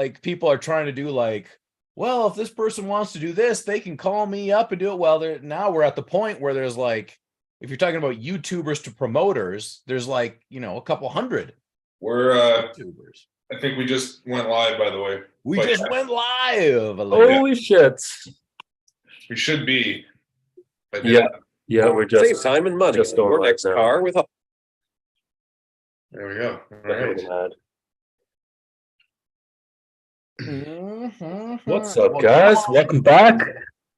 like people are trying to do like, well, if this person wants to do this, they can call me up and do it. Well, now we're at the point where there's like, if you're talking about YouTubers to promoters, there's like, a couple hundred We're YouTubers. I think we just went live, by the way. We just went live. Holy shit. We should be. Yeah, we're just save time and money. just going Your right next now. car with There we go. All right. What's up, guys? Welcome back.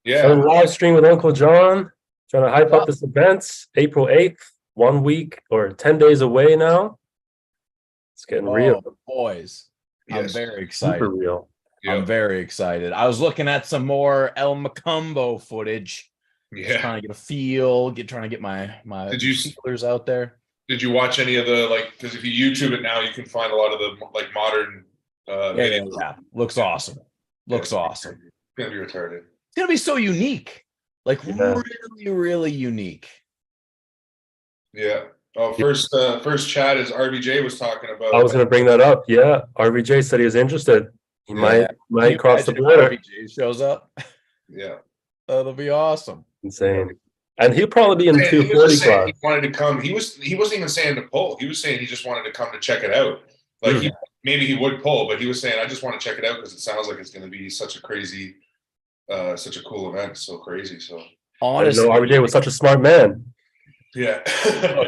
Yeah. Live stream with Uncle Jon. Trying to hype up this event. April 8th, 1 week or 10 days away now. It's getting real. Boys. Yes. I'm very excited. Super real. Yeah. I'm very excited. I was looking at some more El Mocambo footage. Yeah. Trying to get a feel, trying to get my feelers out there. Did you watch any of the because if you YouTube it now, you can find a lot of the modern videos. Yeah. Looks awesome. Awesome. It's gonna be retarded. It's gonna be so unique. Really, really unique. Yeah. Oh, first chat is RBJ was talking about. I was going to bring that up. Yeah, RBJ said he was interested. He might cross the border. RBJ shows up. Yeah. That'll be awesome. Insane. And he'll probably be in 240 class. He wanted to come. He wasn't even saying to pull. He was saying he just wanted to come to check it out. Maybe he would pull, but he was saying, I just want to check it out because it sounds like it's going to be such a crazy, such a cool event. So crazy. So honestly, I didn't know RBJ was such a smart man. Yeah.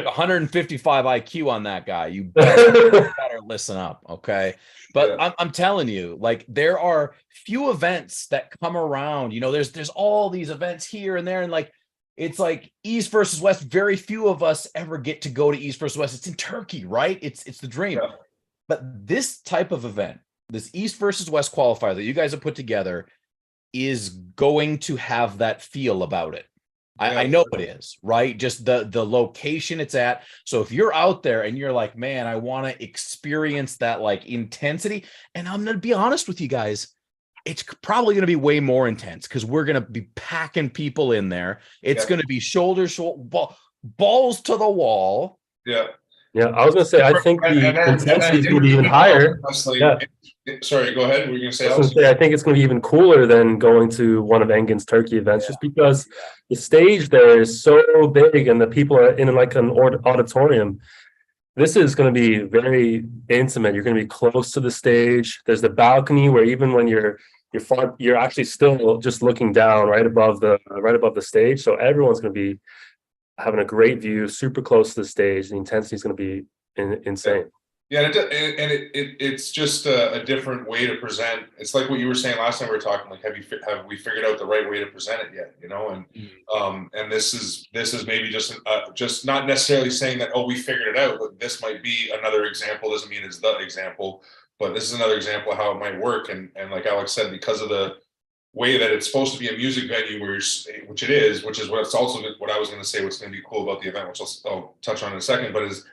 155 IQ on that guy. You better listen up. Okay. But I'm telling you, there are few events that come around, there's all these events here and there. And it's like East versus West. Very few of us ever get to go to East versus West. It's in Turkey, right? It's the dream. Yeah. But this type of event, this East versus West qualifier that you guys have put together is going to have that feel about it. I know it is, right? Just the location it's at. So if you're out there and you're like, man, I want to experience that intensity. And I'm going to be honest with you guys, it's probably going to be way more intense because we're going to be packing people in there. It's going to be balls to the wall. Yeah. Yeah, I was going to say, I think the intensity is going to be even higher. Sorry, go ahead. Were you going to say? I think it's going to be even cooler than going to one of Engen's Turkey events, just because the stage there is so big and the people are in an auditorium. This is going to be very intimate. You're going to be close to the stage. There's the balcony where even when you're actually still just looking down right above the stage. So everyone's going to be having a great view, super close to the stage. The intensity is going to be insane. Yeah, and it's just a different way to present. It's like what you were saying last time we were talking. Have we figured out the right way to present it yet? And this is maybe just not necessarily saying that we figured it out, but this might be another example. Doesn't mean it's the example, but this is another example of how it might work. And like Alex said, because of the way that it's supposed to be a music venue, which is what's also what I was going to say. What's going to be cool about the event, which I'll touch on in a second, but is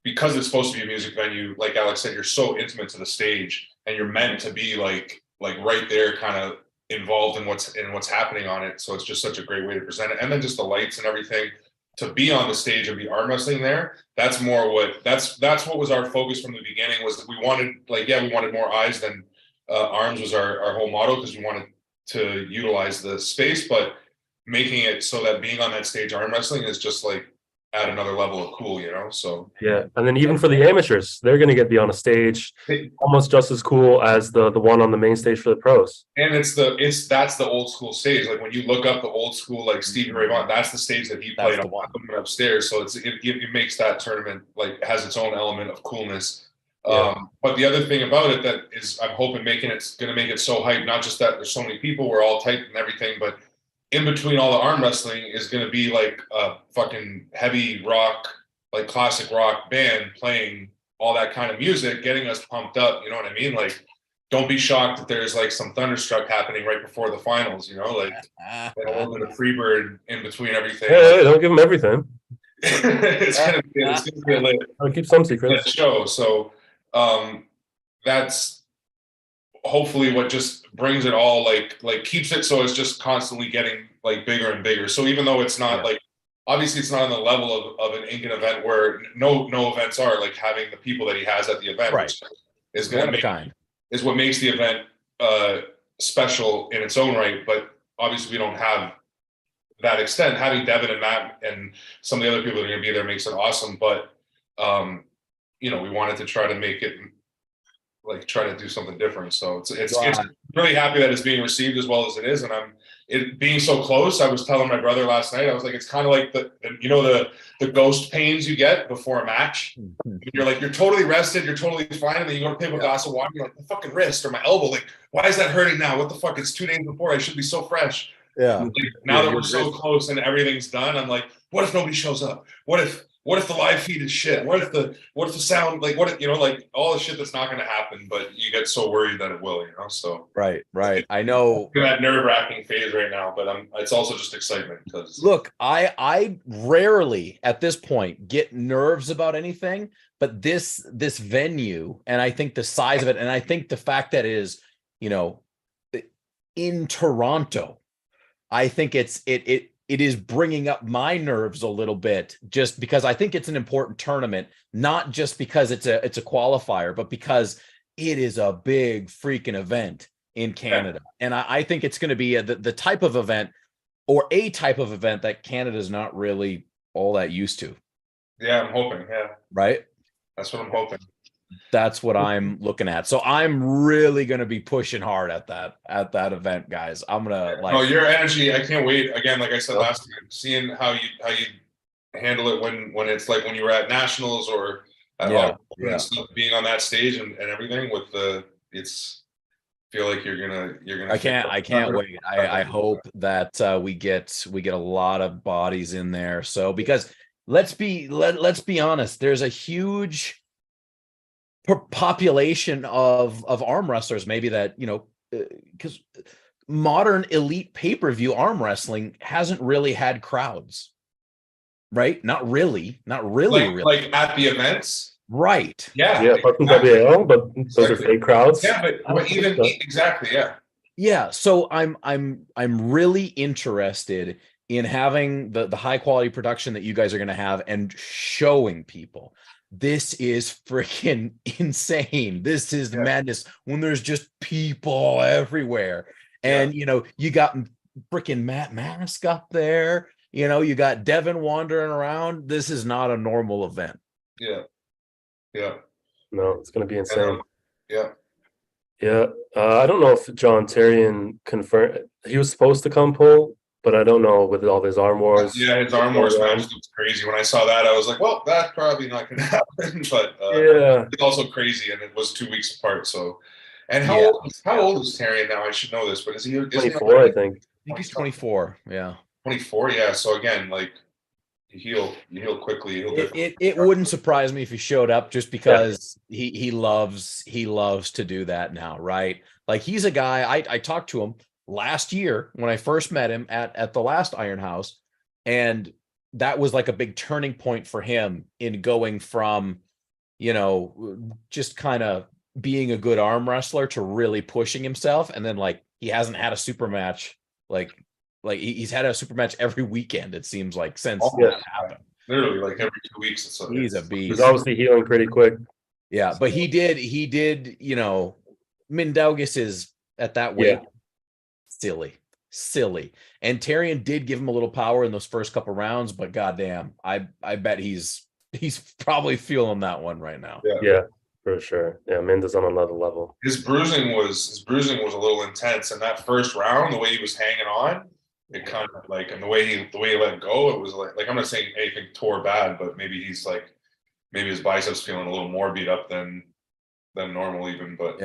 because it's supposed to be a music venue, like Alex said, you're so intimate to the stage, and you're meant to be like right there, kind of involved in what's happening on it. So it's just such a great way to present it, and then just the lights and everything. To be on the stage and be arm wrestling there, that's what was our focus from the beginning. Was we wanted more eyes than arms was our whole motto, because we wanted to utilize the space, but making it so that being on that stage arm wrestling is just add another level of cool, so yeah. And then even for the amateurs, they're going to be on a stage almost just as cool as the one on the main stage for the pros. And that's the old school stage. When you look up the old school Stevie Ray Vaughan, that's the stage that he played on upstairs. So it makes that tournament has its own element of coolness. But the other thing about it that is, I'm hoping going to make it so hype, not just that there's so many people, we're all tight and everything, but in between all the arm wrestling is going to be a fucking heavy rock, classic rock band playing all that kind of music, getting us pumped up. You know what I mean? Don't be shocked that there's some Thunderstruck happening right before the finals, a little bit of Freebird in between everything. Hey, don't give them everything. It's going to be a lit. I'll keep some secrets. Show. So that's hopefully what just brings it all keeps it so it's just constantly getting bigger and bigger. So even though it's not obviously it's not on the level of an Engen event where no events are having the people that he has at the event, right, which is going to make is what makes the event special in its own right. But obviously we don't have that extent. Having Devon and Matt and some of the other people that are going to be there makes it awesome. But you know, we wanted to try to make it try to do something different. So it's really happy that it's being received as well as it is. And it being so close. I was telling my brother last night, I was like, it's kind of like the ghost pains you get before a match. You're like, you're totally rested, you're totally fine, and then you go to pick up a glass of water, you're like, my fucking wrist or my elbow, like, why is that hurting now? What the fuck? It's 2 days before. I should be so fresh. Yeah. Like, now that we're so close and everything's done, I'm like, what if nobody shows up? What if the live feed is shit? What if the sound, like, what if, you know, like all the shit that's not going to happen, but you get so worried that it will, you know? So right. I know in that nerve-wracking phase right now, but it's also just excitement because look, I rarely at this point get nerves about anything, but this venue, and I think the size of it, and I think the fact that it is, you know, in Toronto, I think it is bringing up my nerves a little bit, just because I think it's an important tournament, not just because it's a qualifier, but because it is a big freaking event in Canada. Yeah. And I think it's going to be the type of event, or a type of event, that Canada's not really all that used to. Yeah, I'm hoping. Yeah. Right? That's what I'm hoping. That's what I'm looking at. So I'm really going to be pushing hard at that event, guys. I'm going to Oh, your energy, I can't wait. Again, like I said last time, seeing how you handle it when it's like when you were at nationals or at being on that stage and everything with feel like you're gonna I can't wait. I hope that we get a lot of bodies in there. So, because let's be honest, there's a huge population of arm wrestlers, maybe, that, you know, because modern elite pay-per-view arm wrestling hasn't really had crowds, right? Not really. Like at the events, right? Yeah, fucking WL, but those are fake crowds. Yeah, but even exactly, yeah. So I'm really interested in having the high quality production that you guys are going to have and showing people. This is freaking insane. This is the madness when there's just people everywhere. And, you know, you got freaking Matt Mask up there. You know, you got Devon wandering around. This is not a normal event. Yeah. No, it's going to be insane. Yeah. I don't know if John Terrian confirmed. He was supposed to come pull, but I don't know with all his Arm Wars. Yeah, his Arm Wars match looks crazy. When I saw that, I was like, well, that's probably not going to happen. But it's also crazy, and it was 2 weeks apart. So, and how old is Terrian now? I should know this, but is he 24? I think he's 24. Yeah, 24. Yeah. So again, like, you heal quickly. It wouldn't surprise me if he showed up, just because he loves to do that now, right? Like, he's a guy. I talked to him last year when I first met him at the last Iron House, and that was like a big turning point for him in going from, you know, just kind of being a good arm wrestler to really pushing himself. And then, like, he hasn't had a super match, like he's had a super match every weekend, it seems like, since that happened. Literally, like, every 2 weeks. He's a beast. He's obviously healing pretty quick. Yeah, but he did, you know, Mindaugas is at that weight. Silly. And Terrian did give him a little power in those first couple rounds, but goddamn, I bet he's probably feeling that one right now. Yeah, for sure. Yeah, Minda's on another level. His bruising was a little intense, and that first round, the way he was hanging on, it kind of, like, and the way he let go, it was like I'm not saying anything tore bad, but maybe his biceps feeling a little more beat up than normal even. But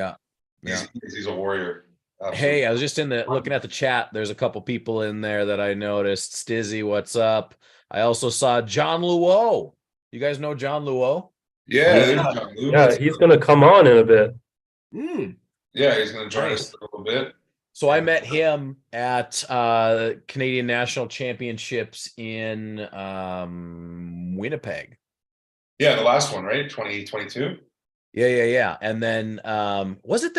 he's a warrior. Absolutely. Hey, I was just looking at the chat. There's a couple people in there that I noticed. Stizzy, what's up? I also saw John Luo. You guys know John Luo? Yeah, he's gonna come on in a bit. Yeah, he's gonna join us a little bit. So I met him at Canadian National Championships in Winnipeg. Yeah, the last one, right? 2022. Yeah. And then was it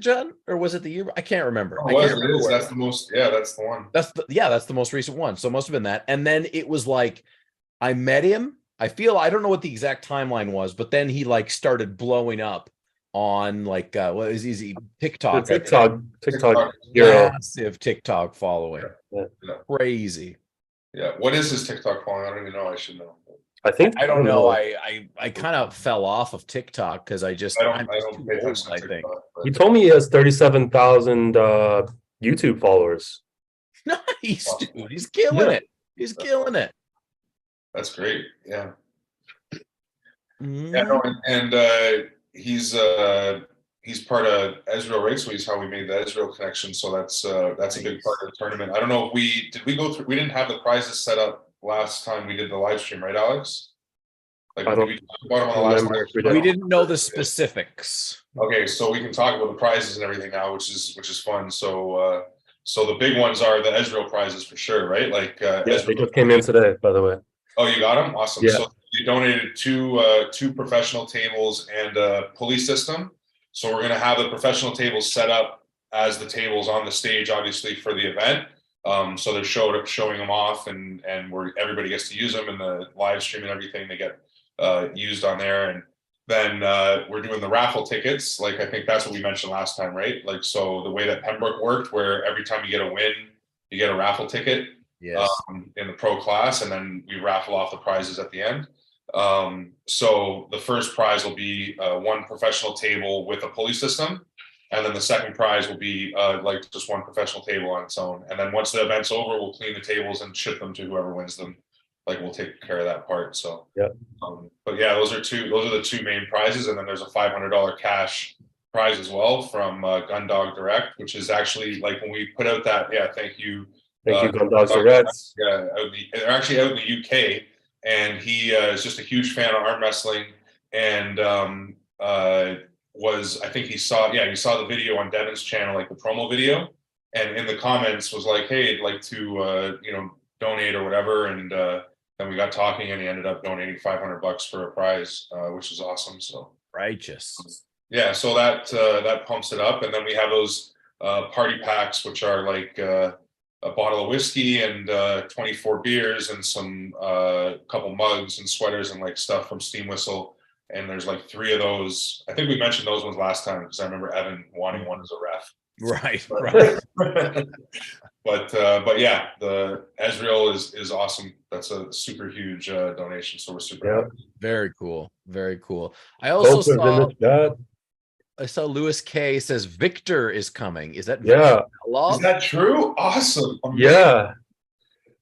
John, or was it the year? I can't remember. That's the most. Yeah, that's the one. That's the most recent one. So it must have been that. And then it was like, I met him. I don't know what the exact timeline was, but then he, like, started blowing up on like what is he TikTok? TikTok hero. Massive TikTok following. Yeah. Crazy. Yeah. What is his TikTok following? I don't even know. I should know. I don't know. I kind of fell off of TikTok because I'm just I don't too pay old, attention to I TikTok, think. but He told me he has 37,000 YouTube followers. Nice, dude. He's killing it. He's killing it. that's great. Yeah. Mm. Yeah, no, and he's part of Israel Raceway, is how we made the Israel connection. So that's a big part of the tournament. I don't know if we go through. We didn't have the prizes set up last time we did the live stream, right, Alex? Like, I don't we talked about them on the last remember live if we stream. We didn't know the specifics. Okay, so we can talk about the prizes and everything now, which is fun. So so the big ones are the Israel prizes for sure, right? Like Yeah, Israel. they just came in today, by the way. Oh, you got them? Awesome. Yeah. So you donated two professional tables and a pulley system. So we're gonna have the professional tables set up as the tables on the stage, obviously, for the event. So they're showing them off, and where everybody gets to use them in the live stream and everything. They get used on there, and then we're doing the raffle tickets. Like, I think that's what we mentioned last time, right? Like, so the way that Pembroke worked, where every time you get a win, you get a raffle ticket. Yes. In the pro class, and then we raffle off the prizes at the end. So the first prize will be one professional table with a pulley system, and then the second prize will be like just one professional table on its own. And then once the event's over, we'll clean the tables and ship them to whoever wins them. Like, we'll take care of that part. So yeah. But yeah, those are the two main prizes, and then there's a $500 cash prize as well from Gundog Direct, which is actually, like, when we put out that. Yeah, thank you. Thank you, Gundogs Direct. Yeah, they're actually out in the UK, and he is just a huge fan of arm wrestling, and I think he saw the video on Devon's channel, like the promo video, and in the comments was like, hey, I'd like to donate or whatever, and then we got talking, and he ended up donating $500 for a prize, which is awesome. So Righteous. yeah, so that pumps it up, and then we have those party packs, which are like a bottle of whiskey and 24 beers and some couple mugs and sweaters and like stuff from Steam Whistle. And there's like 3 of those. I think we mentioned those ones last time, because I remember Evan wanting one as a ref. Right. But yeah, the Ezreal is awesome. That's a super huge donation. So we're super happy. Very cool. Very cool. I also saw Lewis K says Victor is coming. Is that Victor? Is that true? Awesome. Yeah.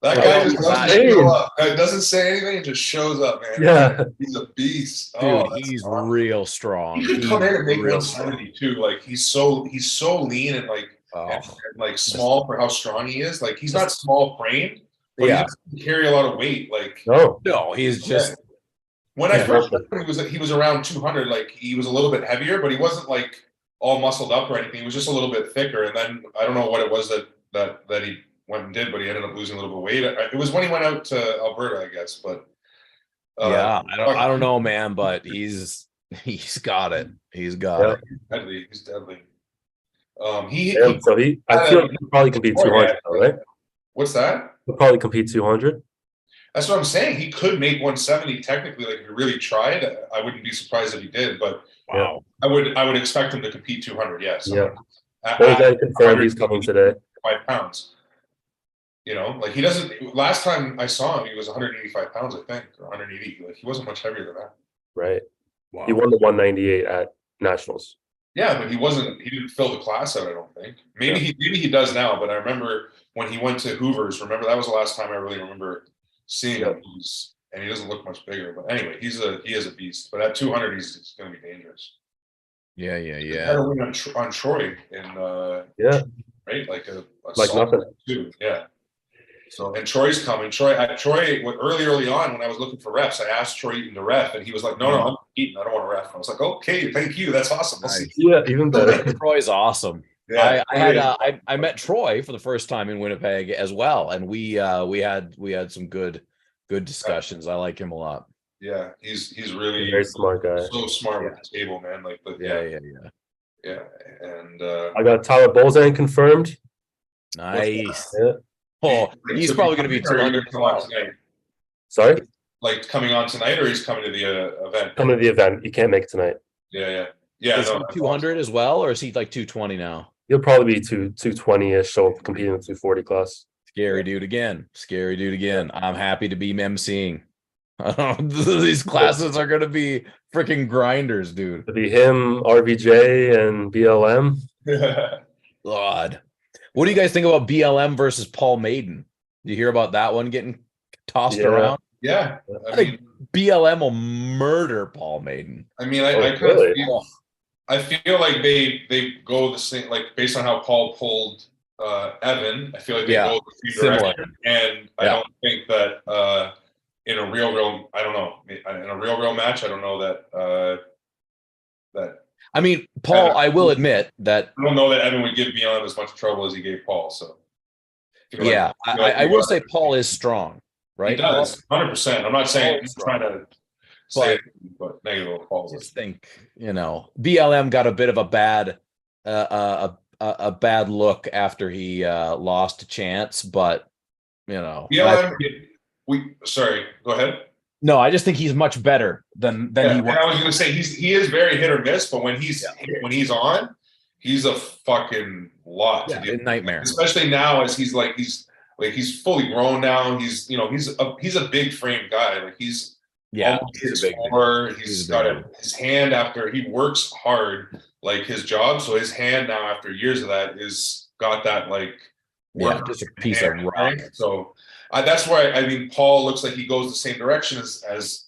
That guy just doesn't show up. It doesn't say anything, it just shows up, man. Yeah. He's a beast. Dude, he's awesome. Real strong. He could come in and make 170 too. Like, he's so lean and like small for how strong he is. Like, he's not small framed, but he doesn't carry a lot of weight. Like, no, he's just. When I first met him, he was around 200. Like, he was a little bit heavier, but he wasn't like all muscled up or anything. He was just a little bit thicker. And then I don't know what it was that he went and did, but he ended up losing a little bit of weight. It was when he went out to Alberta, I guess. But I don't know, man. But he's got it. He's got it. He's deadly. I feel he'll probably compete 200, right? What's that? He'll probably compete 200. That's what I'm saying. He could make 170 technically. Like, if he really tried, I wouldn't be surprised if he did. But wow, I would expect him to compete 200. Yes. Yeah. They confirmed he's coming today. 5 pounds. You know, like, he doesn't. Last time I saw him, he was 185 pounds, I think, or 180. Like, he wasn't much heavier than that. Right. Wow. He won the 198 at Nationals. Yeah, but he didn't fill the class out, I don't think. Maybe he does now, but I remember when he went to Hoover's. Remember, that was the last time I really remember seeing him. And he doesn't look much bigger. But anyway, he is a beast. But at 200, he's going to be dangerous. Yeah. He had a win on Troy in right, like nothing. Too. Yeah. So, and Troy's coming. Troy, early on when I was looking for refs, I asked Troy Eaton to ref, and he was like, "No, I'm Eaton. I don't want to ref." I was like, "Okay, thank you. That's awesome." Nice. Yeah, even better. Troy's awesome. Yeah, I met Troy for the first time in Winnipeg as well, and we had some good discussions. I like him a lot. Yeah, he's really a very smart guy. So smart with the table, man. Like, yeah. And I got Tyler Bolzan confirmed. Nice. Yeah. Oh, he's probably going to be 200 tomorrow tonight. Sorry? Like, coming on tonight, or he's coming to the event? Coming to the event. He can't make it tonight. Yeah. Yeah, Is he 200 as well, or is he like 220 now? He'll probably be 220-ish, so competing in the 240 class. Scary dude again. Scary dude again. I'm happy to be emceeing. These classes are going to be freaking grinders, dude. It'll be him, RVJ, and BLM. God. What do you guys think about BLM versus Paul Maiden? Do you hear about that one getting tossed around? Yeah. I think BLM will murder Paul Maiden. I mean, I kind of feel, I feel like they go the same, like based on how Paul pulled Evan. I feel like they go the same direction, and I don't think that in a real, I don't know, in a real match, I don't know that. I mean, Paul, Evan, I will admit that I don't know that Evan would give BLM as much trouble as he gave Paul. So yeah, I will say Paul is strong, right? He does 100%. I'm not saying he's trying to say but negative Paul. I just think, you know, BLM got a bit of a bad a bad look after he lost a chance, but you know, BLM. Sorry, go ahead. No, I just think he's much better than he was. I was going to say he is very hit or miss, but when he's on, he's a fucking lot to deal with. Nightmare. Especially now as he's fully grown now. He's a big frame guy. Like he's he's a big. He's got his hand after he works hard, like his job. So his hand now after years of that is got that like just a piece of rock. Right? So that's why I mean Paul looks like he goes the same direction as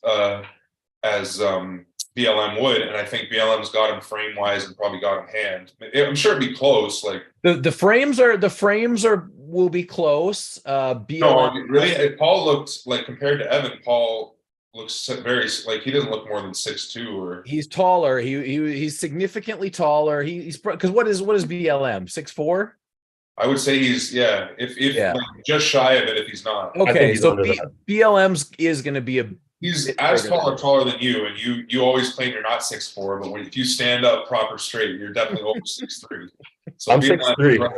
BLM would, and I think BLM's got him frame wise and probably got him hand. I'm sure it'd be close. Like the frames will be close. BLM, no, really, Paul looked like compared to Evan. Paul looks very like he doesn't look more than 6'2", or he's taller. He's significantly taller. He's because what is BLM 6'4"? I would say he's like, just shy of it if he's not. Okay, so BLM's is going to be he's as taller than you, and you always claim you're not 6'4", but if you stand up proper straight, you're definitely over 6'3". So I'm 6'3".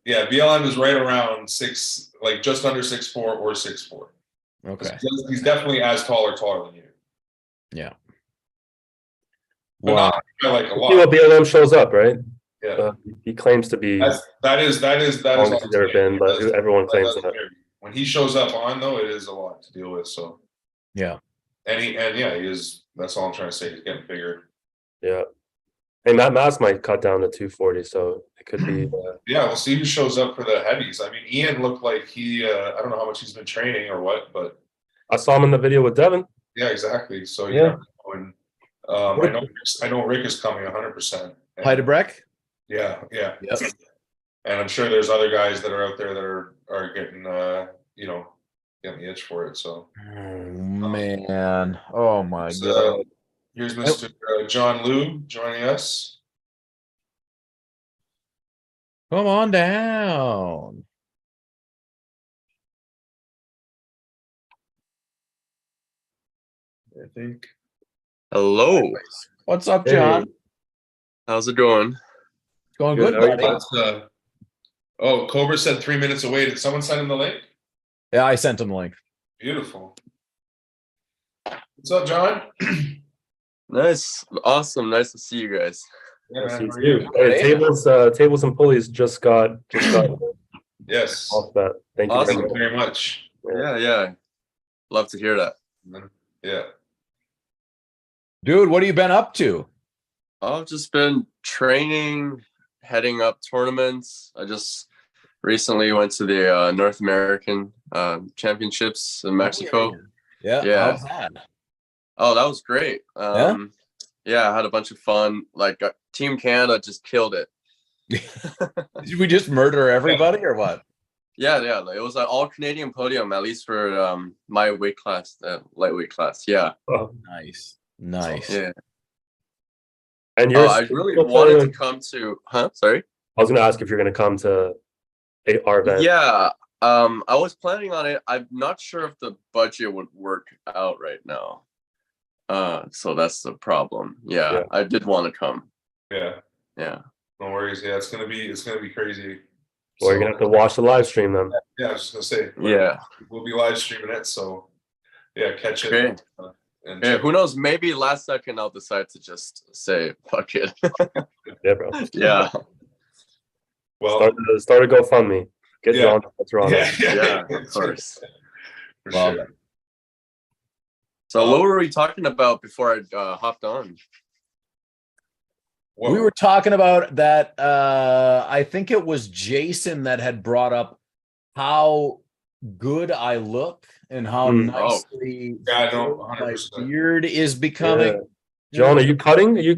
BLM is right around 6, like just under 6'4" or 6'4". Okay, he's definitely as taller than you. Yeah. But not like a lot. See what BLM shows up, right? Yeah, he claims to be. That is. He's never been, but everyone claims that. When he shows up on though, it is a lot to deal with. So yeah, he is. That's all I'm trying to say. He's getting bigger. Yeah, and Matt Mass might cut down to 240, so it could be. Yeah, we'll see who shows up for the heavies. I mean, Ian looked like he. I don't know how much he's been training or what, but I saw him in the video with Devon. Yeah, exactly. So yeah, I know Rick is coming 100%. Heidebrecht. Yeah. Yep. And I'm sure there's other guys that are out there that are getting getting the itch for it. So man, oh my god. Here's Mr. John Liu joining us. Come on down. I think. Hello. What's up, John? Hey. How's it going? Going good, buddy. Cobra said 3 minutes away. Did someone send him the link? Yeah, I sent him the link. Beautiful. What's up, John? Nice. Awesome. Nice to see you guys. Yeah, man, hey, tables and pulleys just got yes. Off that. Thank you awesome. very much. Yeah. Love to hear that. Yeah. Dude, what have you been up to? I've just been training, heading up tournaments. I just recently went to the North American Championships in Mexico. Yeah. How's that? Oh, that was great. Yeah, I had a bunch of fun. Like Team Canada just killed it. Did we just murder everybody or what? Yeah. It was an all Canadian podium, at least for my weight class, lightweight class. Yeah. Oh, nice. Yeah. And I really wanted to come to. Sorry. I was going to ask if you're going to come to our event. Yeah. I was planning on it. I'm not sure if the budget would work out right now. So that's the problem. Yeah. I did want to come. Yeah. No worries. Yeah, it's gonna be crazy. Well, you're gonna have to watch the live stream then. Yeah, I was just gonna say. Yeah. We'll be live streaming it, so yeah, catch it. Great. And Hey, who knows? Maybe last second I'll decide to just say fuck it. Yeah, bro. Yeah. well, Start a GoFundMe. Get Yeah. John to Toronto. Yeah, of course. for Love sure. it. So what were we talking about before I hopped on? Whoa. We were talking about that. I think it was Jason that had brought up how good I look and how nicely Yeah, no, my 100%. beard is becoming. Yeah. John, are you cutting? You're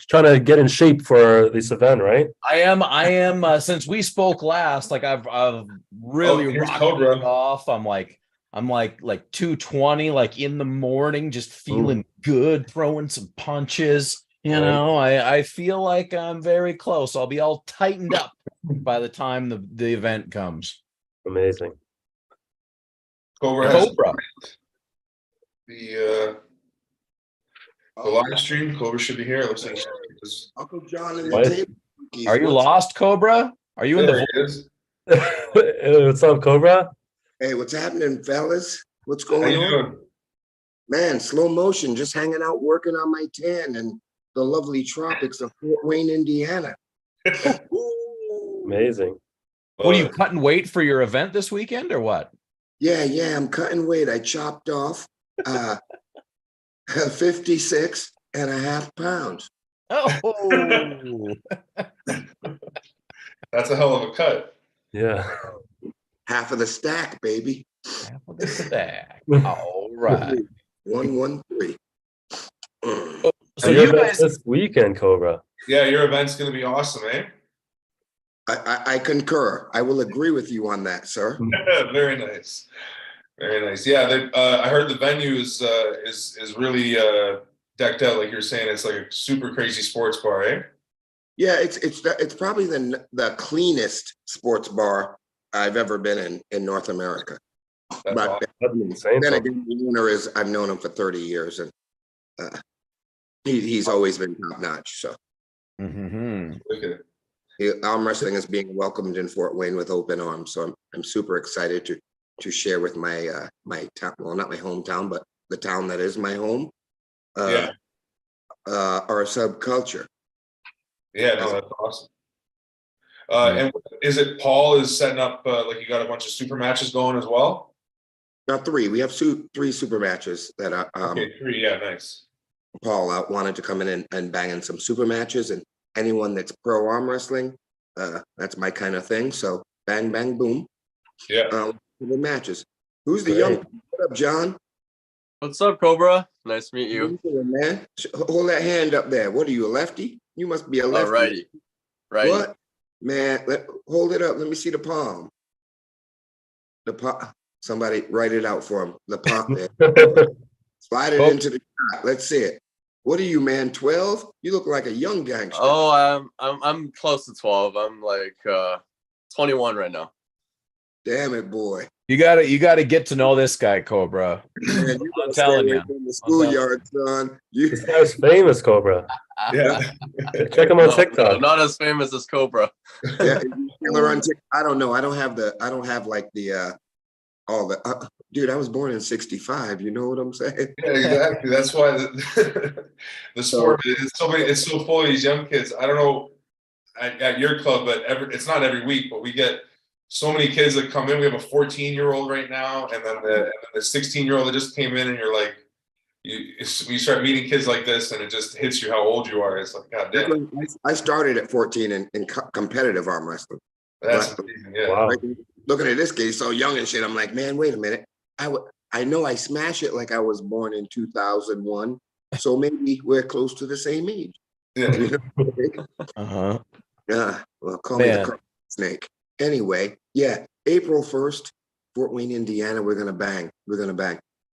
trying to get in shape for this event, right? I am. Since we spoke last, like I've really here's rocked Cobra. it off. I'm like 220, like in the morning, just feeling good, throwing some punches. You know, I feel like I'm very close. I'll be all tightened up by the time the event comes. Amazing. Cobra has Cobra. the live stream. Cobra should be here. It looks like Uncle Jon and What? the table. Are you lost, Cobra? Are you in there the he is. What's up, Cobra? Hey, what's happening, fellas? What's How going you on? doing? Man, slow motion, just hanging out, working on my tan in the lovely tropics of Fort Wayne, Indiana. Ooh. Amazing. What are you cutting weight for your event this weekend or what? Yeah, I'm cutting weight. I chopped off 56 and a half pounds. Oh, That's a hell of a cut. Yeah. Half of the stack, baby. half of the stack. All right. 113. So your you event guys, this weekend, Cobra. Yeah, your event's gonna be awesome, eh? I concur. I will agree with you on that, sir. Very nice. Very nice. Yeah, I heard the venue is really decked out, like you're saying. It's like a super crazy sports bar, eh? Yeah, it's probably the cleanest sports bar I've ever been in North America. That's But awesome. That'd be insane. then again, the owner I've known him for 30 years, and he's always been top notch. So Look at it. arm wrestling is being welcomed in Fort Wayne with open arms. So I'm super excited to share with my my town, well, not my hometown, but the town that is my home. Our subculture. Yeah, no, that's awesome. And is it Paul is setting up like you got a bunch of super matches going as well? Not three. We have three super matches that are Okay, 3. Yeah, nice. Paul wanted to come in and bang in some super matches, and anyone that's pro arm wrestling, that's my kind of thing. So bang, bang, boom. Yeah. The matches. Who's the Great. young? What up, John? What's up, Cobra? Nice to meet How you. you doing, man? Hold that hand up there. What are you, a lefty? You must be a lefty. Righty. What? Man, hold it up. Let me see the palm. The palm. Somebody write it out for him. The palm there. Slide it into the shot. Let's see it. What are you, man? 12? You look like a young gangster. Oh, I'm close to 12. I'm like 21 right now. Damn it, boy. you gotta get to know this guy, Cobra. Man, you I'm gotta telling stay away you. from the schoolyard, son. This guy's famous, Cobra. Yeah. Check him on No, TikTok. not as famous as Cobra. Yeah, I don't know. I don't have like the all the dude, I was born in 65. You know what I'm saying? Yeah, exactly. That's why the sport it's so full of these young kids. I don't know at your club, but it's not every week, but we get so many kids that come in. We have a 14-year-old right now, and then the 16-year-old that just came in, and you're like, you start meeting kids like this, and it just hits you how old you are. It's like, God damn. I started at 14 in competitive arm wrestling. That's amazing. Yeah. Wow. Like, looking at this kid, he's so young and shit. I'm like, man, wait a minute. I know I smash it like I was born in 2001, so maybe we're close to the same age. Yeah. Well, call me the snake. Anyway, yeah, April 1st, Fort Wayne, Indiana. We're gonna bang.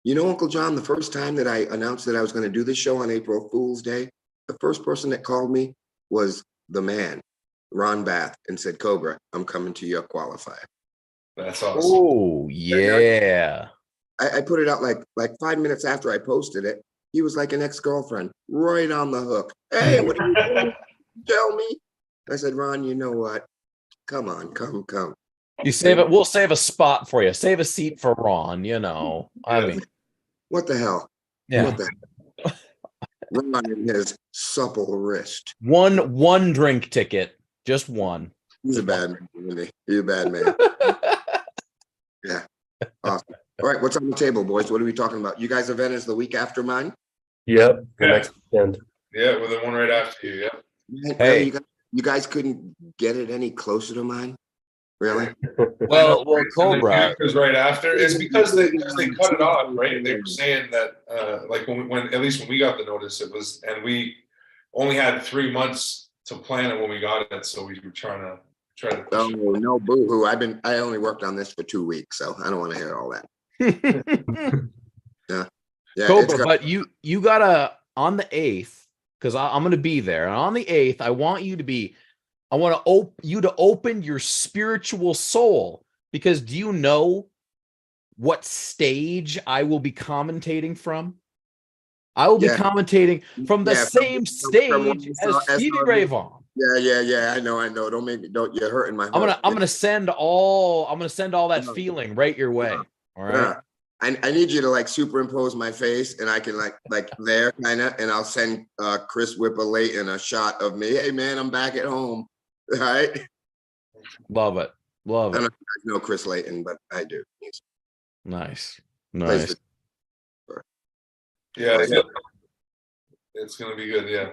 You know, Uncle Jon, the first time that I announced that I was going to do this show on April Fool's Day, the first person that called me was the man, Ron Bath, and said, Cobra, I'm coming to your qualifier. That's awesome. Oh yeah. I put it out like 5 minutes after I posted it. He was like an ex-girlfriend, right on the hook. Hey, what are you doing? Tell me. I said, Ron, you know what? Come on, come. You save it. We'll save a spot for you. Save a seat for Ron. You know. I mean, What the hell? Yeah. What the Ron in his supple wrist. One drink ticket, just one. He's a bad man, isn't he? He's a bad man. Yeah. Awesome. All right, what's on the table, boys? What are we talking about? You guys' event is the week after mine? Yep. The Yeah. next weekend. Yeah, with the one right after you. Yeah. Really, you guys couldn't get it any closer to mine? Really? Well, Cobra. Because right after, it's because they cut it off, right? They were saying that like when at least when we got the notice, it was, and we only had 3 months to plan it when we got it, so we were trying to Oh no, boo-hoo. I only worked on this for 2 weeks, so I don't want to hear all that. Yeah. Cobra, but you gotta on the 8th, because I'm gonna be there. And on the 8th, I want you to open your spiritual soul, because do you know what stage I will be commentating from? I will be commentating from the same stage as Stevie Ray Vaughan. Yeah. I know. Don't make me. Don't. You're hurting my heart. I'm gonna send all that feeling right your way. All right. Yeah. I need you to like superimpose my face, and I can like there kind of, and I'll send Chris Whipple-Layton a shot of me. Hey man, I'm back at home. All right. Love it. I don't know if you guys know Chris Layton, but I do. Nice. Yeah, it's gonna be good. Yeah,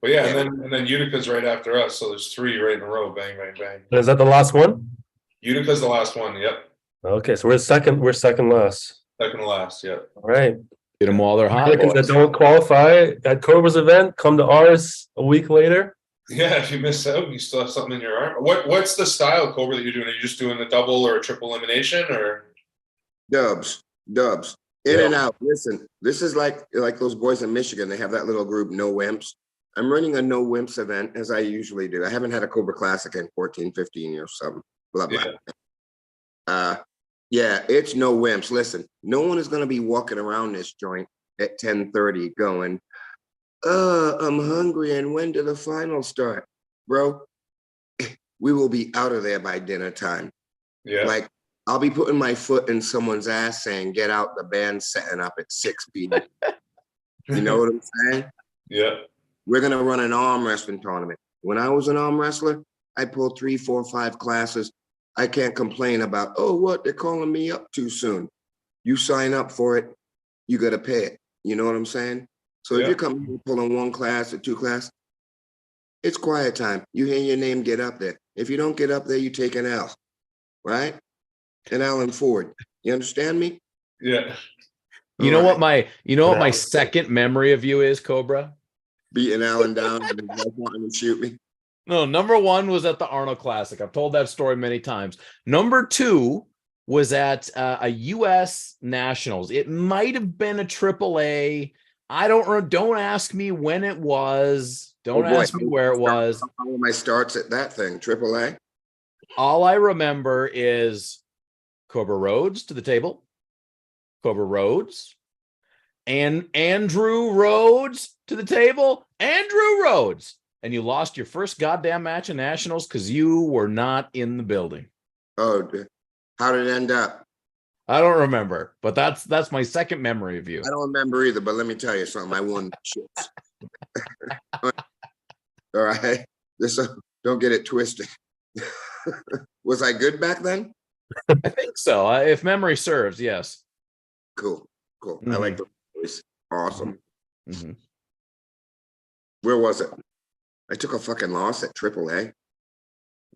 but yeah, and then Utica's right after us, so there's 3 right in a row. Bang, bang, bang. Is that the last one? Utica's the last one. Yep. Okay, so we're second last. Second to last. Yep. All right. Get them while they're hot. Americans that don't qualify at Cobra's event, come to ours a week later. Yeah, if you miss out, you still have something in your arm. What's the style, Cobra, that you're doing? Are you just doing the double or a triple elimination, or Dubs. In and out. Listen, this is like those boys in Michigan. They have that little group, No Wimps. I'm running a No Wimps event, as I usually do. I haven't had a Cobra Classic in 14, 15 years, something. Blah, blah. Yeah, it's No Wimps. Listen, no one is going to be walking around this joint at 10:30 going, I'm hungry, and when do the finals start? Bro, we will be out of there by dinner time. Yeah. Like, I'll be putting my foot in someone's ass saying, get out, the band's setting up at 6 p.m. You know what I'm saying? Yeah. We're going to run an arm wrestling tournament. When I was an arm wrestler, I pulled 3, 4, 5 classes. I can't complain about, what, they're calling me up too soon. You sign up for it, you got to pay it. You know what I'm saying? So if you're coming here pulling 1 class or 2 class, it's quiet time. You hear your name, get up there. If you don't get up there, you take an L, right? And Alan Ford. You understand me? Yeah. You know what my second memory of you is, Cobra? Beating Alan down and his wife wanting to shoot me. No, number 1 was at the Arnold Classic. I've told that story many times. Number 2 was at a U.S. Nationals. It might have been a AAA. I don't ask me when it was. Don't ask me where it was. How are my starts at that thing? AAA? All I remember is Cobra Rhodes to the table. Cobra Rhodes. And Andrew Rhodes to the table. Andrew Rhodes. And you lost your first goddamn match in Nationals because you were not in the building. Oh, how did it end up? I don't remember, but that's my second memory of you. I don't remember either, but let me tell you something. I won shits. All right. Don't get it twisted. Was I good back then? I think so. If memory serves, yes. Cool. Mm-hmm. I like the voice. Awesome. Mm-hmm. Where was it? I took a fucking loss at AAA.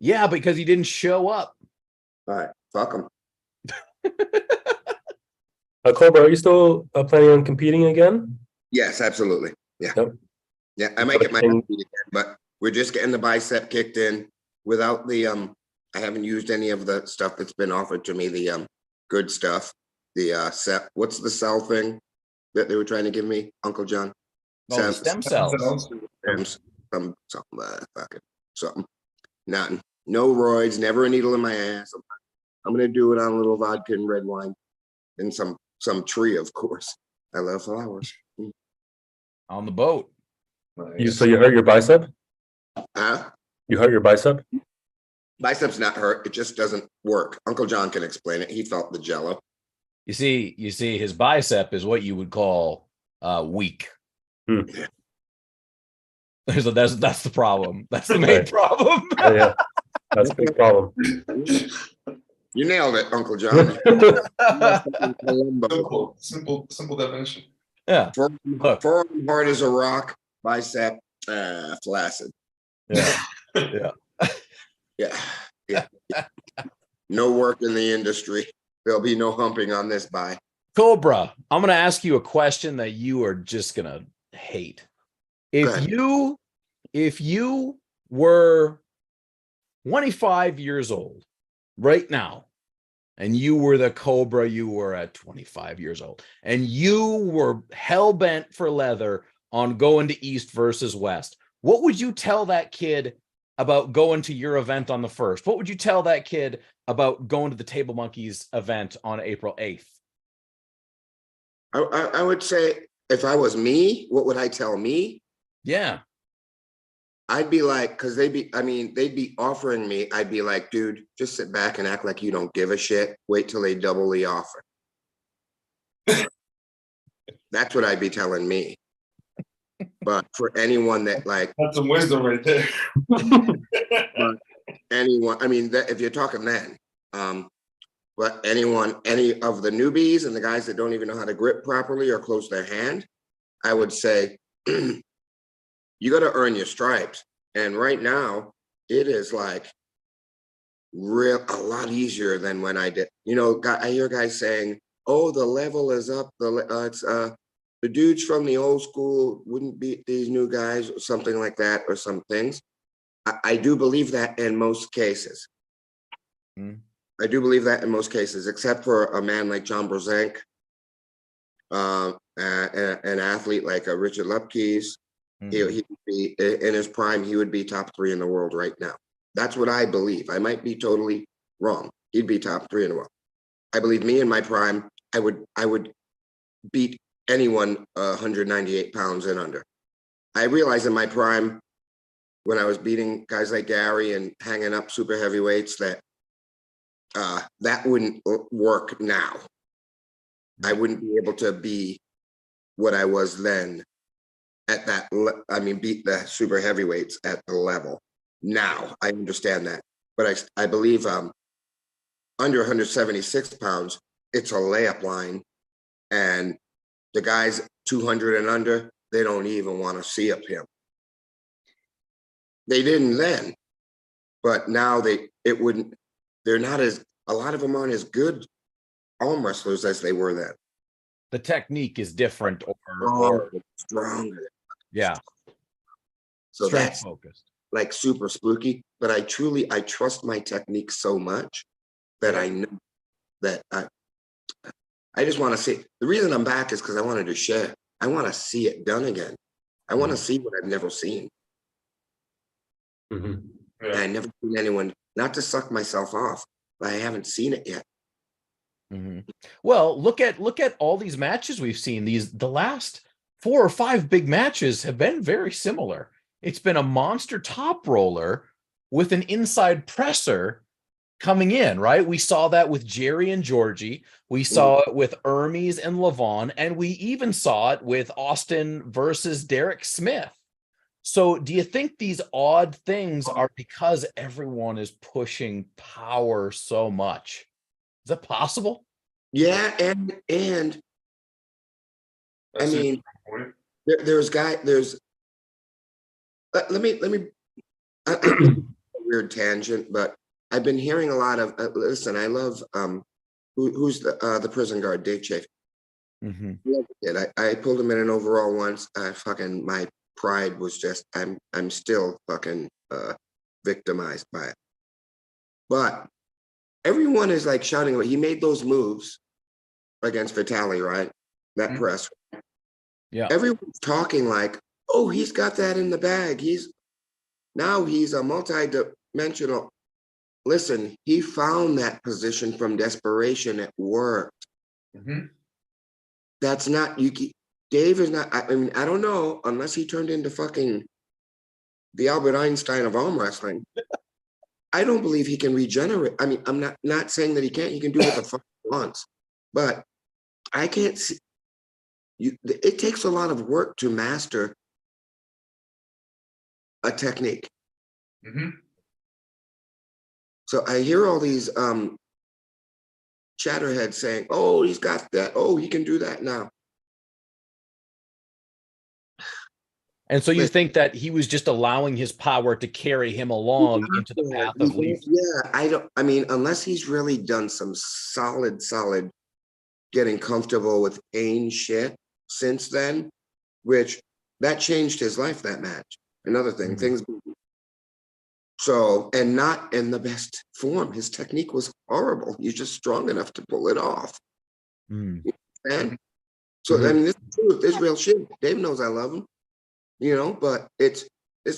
Yeah, because you didn't show up. All right. Fuck them. Cobra, are you still planning on competing again? Yes, absolutely. Yeah. Yep. Yeah, I might get my feet again, but we're just getting the bicep kicked in without the I haven't used any of the stuff that's been offered to me, the good stuff. The what's the cell thing that they were trying to give me, Uncle Jon? Oh, stem cells. Something. Nothing. No roids, never a needle in my ass. I'm gonna do it on a little vodka and red wine and some tree, of course. I love flowers. On the boat. Nice. So you hurt your bicep? Huh? You hurt your bicep? Bicep's not hurt. It just doesn't work. Uncle Jon can explain it. He felt the jello. You see, his bicep is what you would call weak. Hmm. That's the problem. That's the main problem. Yeah, that's a big problem. You nailed it, Uncle Jon. Simple definition. Yeah. Forearm hard as a rock, bicep flaccid. Yeah. Yeah. Yeah. No work in the industry. There'll be no humping on this bye. Cobra, I'm going to ask you a question that you are just going to hate. If you were 25 years old right now, and you were the Cobra you were at 25 years old, and you were hell-bent for leather on going to East versus West, what would you tell that kid about going to your event on the 1st? What would you tell that kid about going to the Table Monkeys event on April 8th? I would say, if I was me, what would I tell me? Yeah. I'd be like, because they'd be offering me, I'd be like, dude, just sit back and act like you don't give a shit. Wait till they double the offer. That's what I'd be telling me. But for anyone that like, That's some wisdom right there. anyone, if you're talking then, but any of the newbies and the guys that don't even know how to grip properly or close their hand, I would say, you got to earn your stripes. And right now, it is like a lot easier than when I did. I hear guys saying, "Oh, the level is up. The dudes from the old school wouldn't beat these new guys," or something like that, or some things. I do believe that in most cases. I do believe that in most cases, except for a man like John Brzenk, an athlete like Richard Lupkes. He would be in his prime. He would be top 3 in the world right now. That's what I believe. I might be totally wrong. He'd be top 3 in the world. I believe me in my prime, I would beat anyone 198 pounds and under. I realized in my prime, when I was beating guys like Gary and hanging up super heavyweights, that that wouldn't work now. I wouldn't be able to be what I was then at that. Beat the super heavyweights at the level. Now I understand that, but I believe under 176 pounds, it's a layup line, and the guys 200 and under, they don't even want to see up him. They didn't then, but now they're not as, a lot of them aren't as good arm wrestlers as they were then. The technique is different or stronger. Yeah. So strength that's focused. Like super spooky, but I trust my technique so much that I know that I just want to see. The reason I'm back is because I wanted to share. I want to see it done again. I want to see what I've never seen. Mm-hmm. Yeah. And I never seen anyone, not to suck myself off, but I haven't seen it yet. Mm-hmm. Well, look at all these matches we've seen. The last 4 or 5 big matches have been very similar. It's been a monster top roller with an inside presser coming in, right? We saw that with Jerry and Georgie. We saw it with Hermes and Levon, and we even saw it with Austin versus Derek Smith. So do you think these odd things are because everyone is pushing power so much? Is that possible? Yeah, and That's let me weird tangent, but I've been hearing a lot of listen, I love who's the prison guard, Dave Chafe. Mm-hmm. I pulled him in an overall once. My pride was just, I'm still fucking victimized by it. But everyone is like shouting about, he made those moves against Vitali, right? That press. Yeah. Everyone's talking like, oh, he's got that in the bag. He's a multi-dimensional. Listen, he found that position from desperation. It worked. Mm-hmm. That's not, Dave is not, I don't know, unless he turned into fucking the Albert Einstein of arm wrestling. I don't believe he can regenerate. I'm not saying that he can't. He can do what the fuck he wants. But I can't see. it takes a lot of work to master a technique. Mm-hmm. So I hear all these chatterheads saying, "Oh, he's got that. Oh, he can do that now." And so you think that he was just allowing his power to carry him along into the path of least? Yeah, I mean, unless he's really done some solid getting comfortable with pain shit since then, which that changed his life, that match. Another thing, things. So, and not in the best form. His technique was horrible. He's just strong enough to pull it off. And so, I mean, this is truth. This is real shit. Dave knows I love him, you know, but it's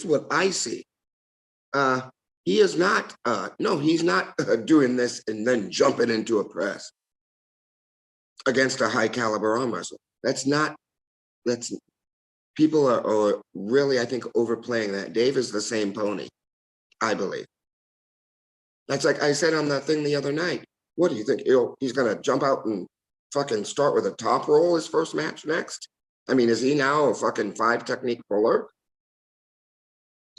what I see. He is not, no, he's not doing this and then jumping into a press against a high caliber arm wrestler. People are really, I think, overplaying that. Dave is the same pony, I believe. That's like I said on that thing the other night. What do you think? He's going to jump out and fucking start with a top roll his first match next? I mean, is he now a fucking 5 technique puller?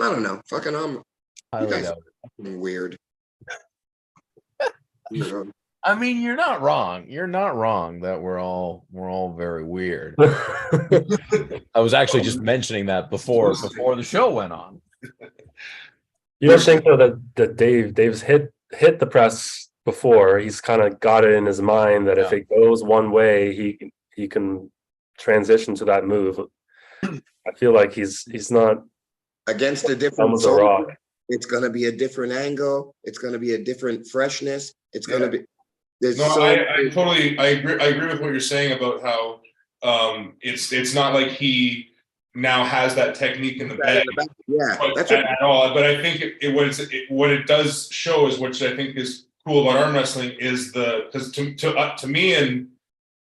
I don't know. Fucking you guys are fucking weird. I mean, you're not wrong. You're not wrong that we're all very weird. I was actually just mentioning that before the show went on. You don't think though that Dave's hit the press before? He's kind of got it in his mind that if it goes one way, he can transition to that move. I feel like he's not against a different rock. It's going to be a different angle. It's going to be a different freshness. It's going to be. I totally agree with what you're saying about how it's not like he now has that technique in the bag. That's at all. But I think what it does show is, which I think is cool about arm wrestling, is because to me and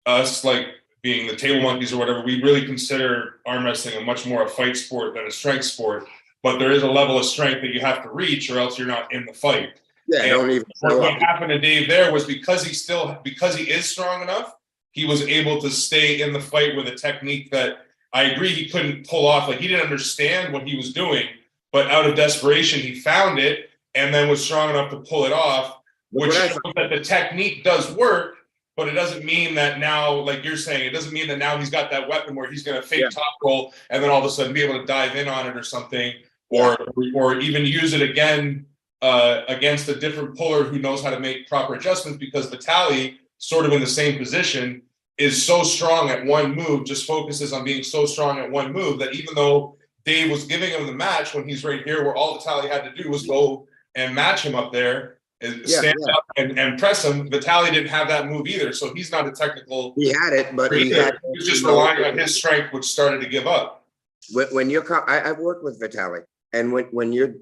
us, like being the table monkeys or whatever, we really consider arm wrestling a much more a fight sport than a strength sport. But there is a level of strength that you have to reach, or else you're not in the fight. Yeah, don't even. What happened to Dave there was because he is strong enough, he was able to stay in the fight with a technique that I agree he couldn't pull off. Like, he didn't understand what he was doing, but out of desperation, he found it and then was strong enough to pull it off, which shows that the technique does work, but it doesn't mean that now, like you're saying, it doesn't mean that now he's got that weapon where he's going to fake top roll and then all of a sudden be able to dive in on it or something, or even use it again against a different puller who knows how to make proper adjustments, because Vitaly, sort of in the same position, is so strong at one move, just focuses on being so strong at one move, that even though Dave was giving him the match when he's right here, where all Vitaly had to do was go and match him up there, and stand up and press him, Vitaly didn't have that move either. So he's not a technical. He had it, but he was just relying on his strength, which started to give up. When I've worked with Vitaly. And when you're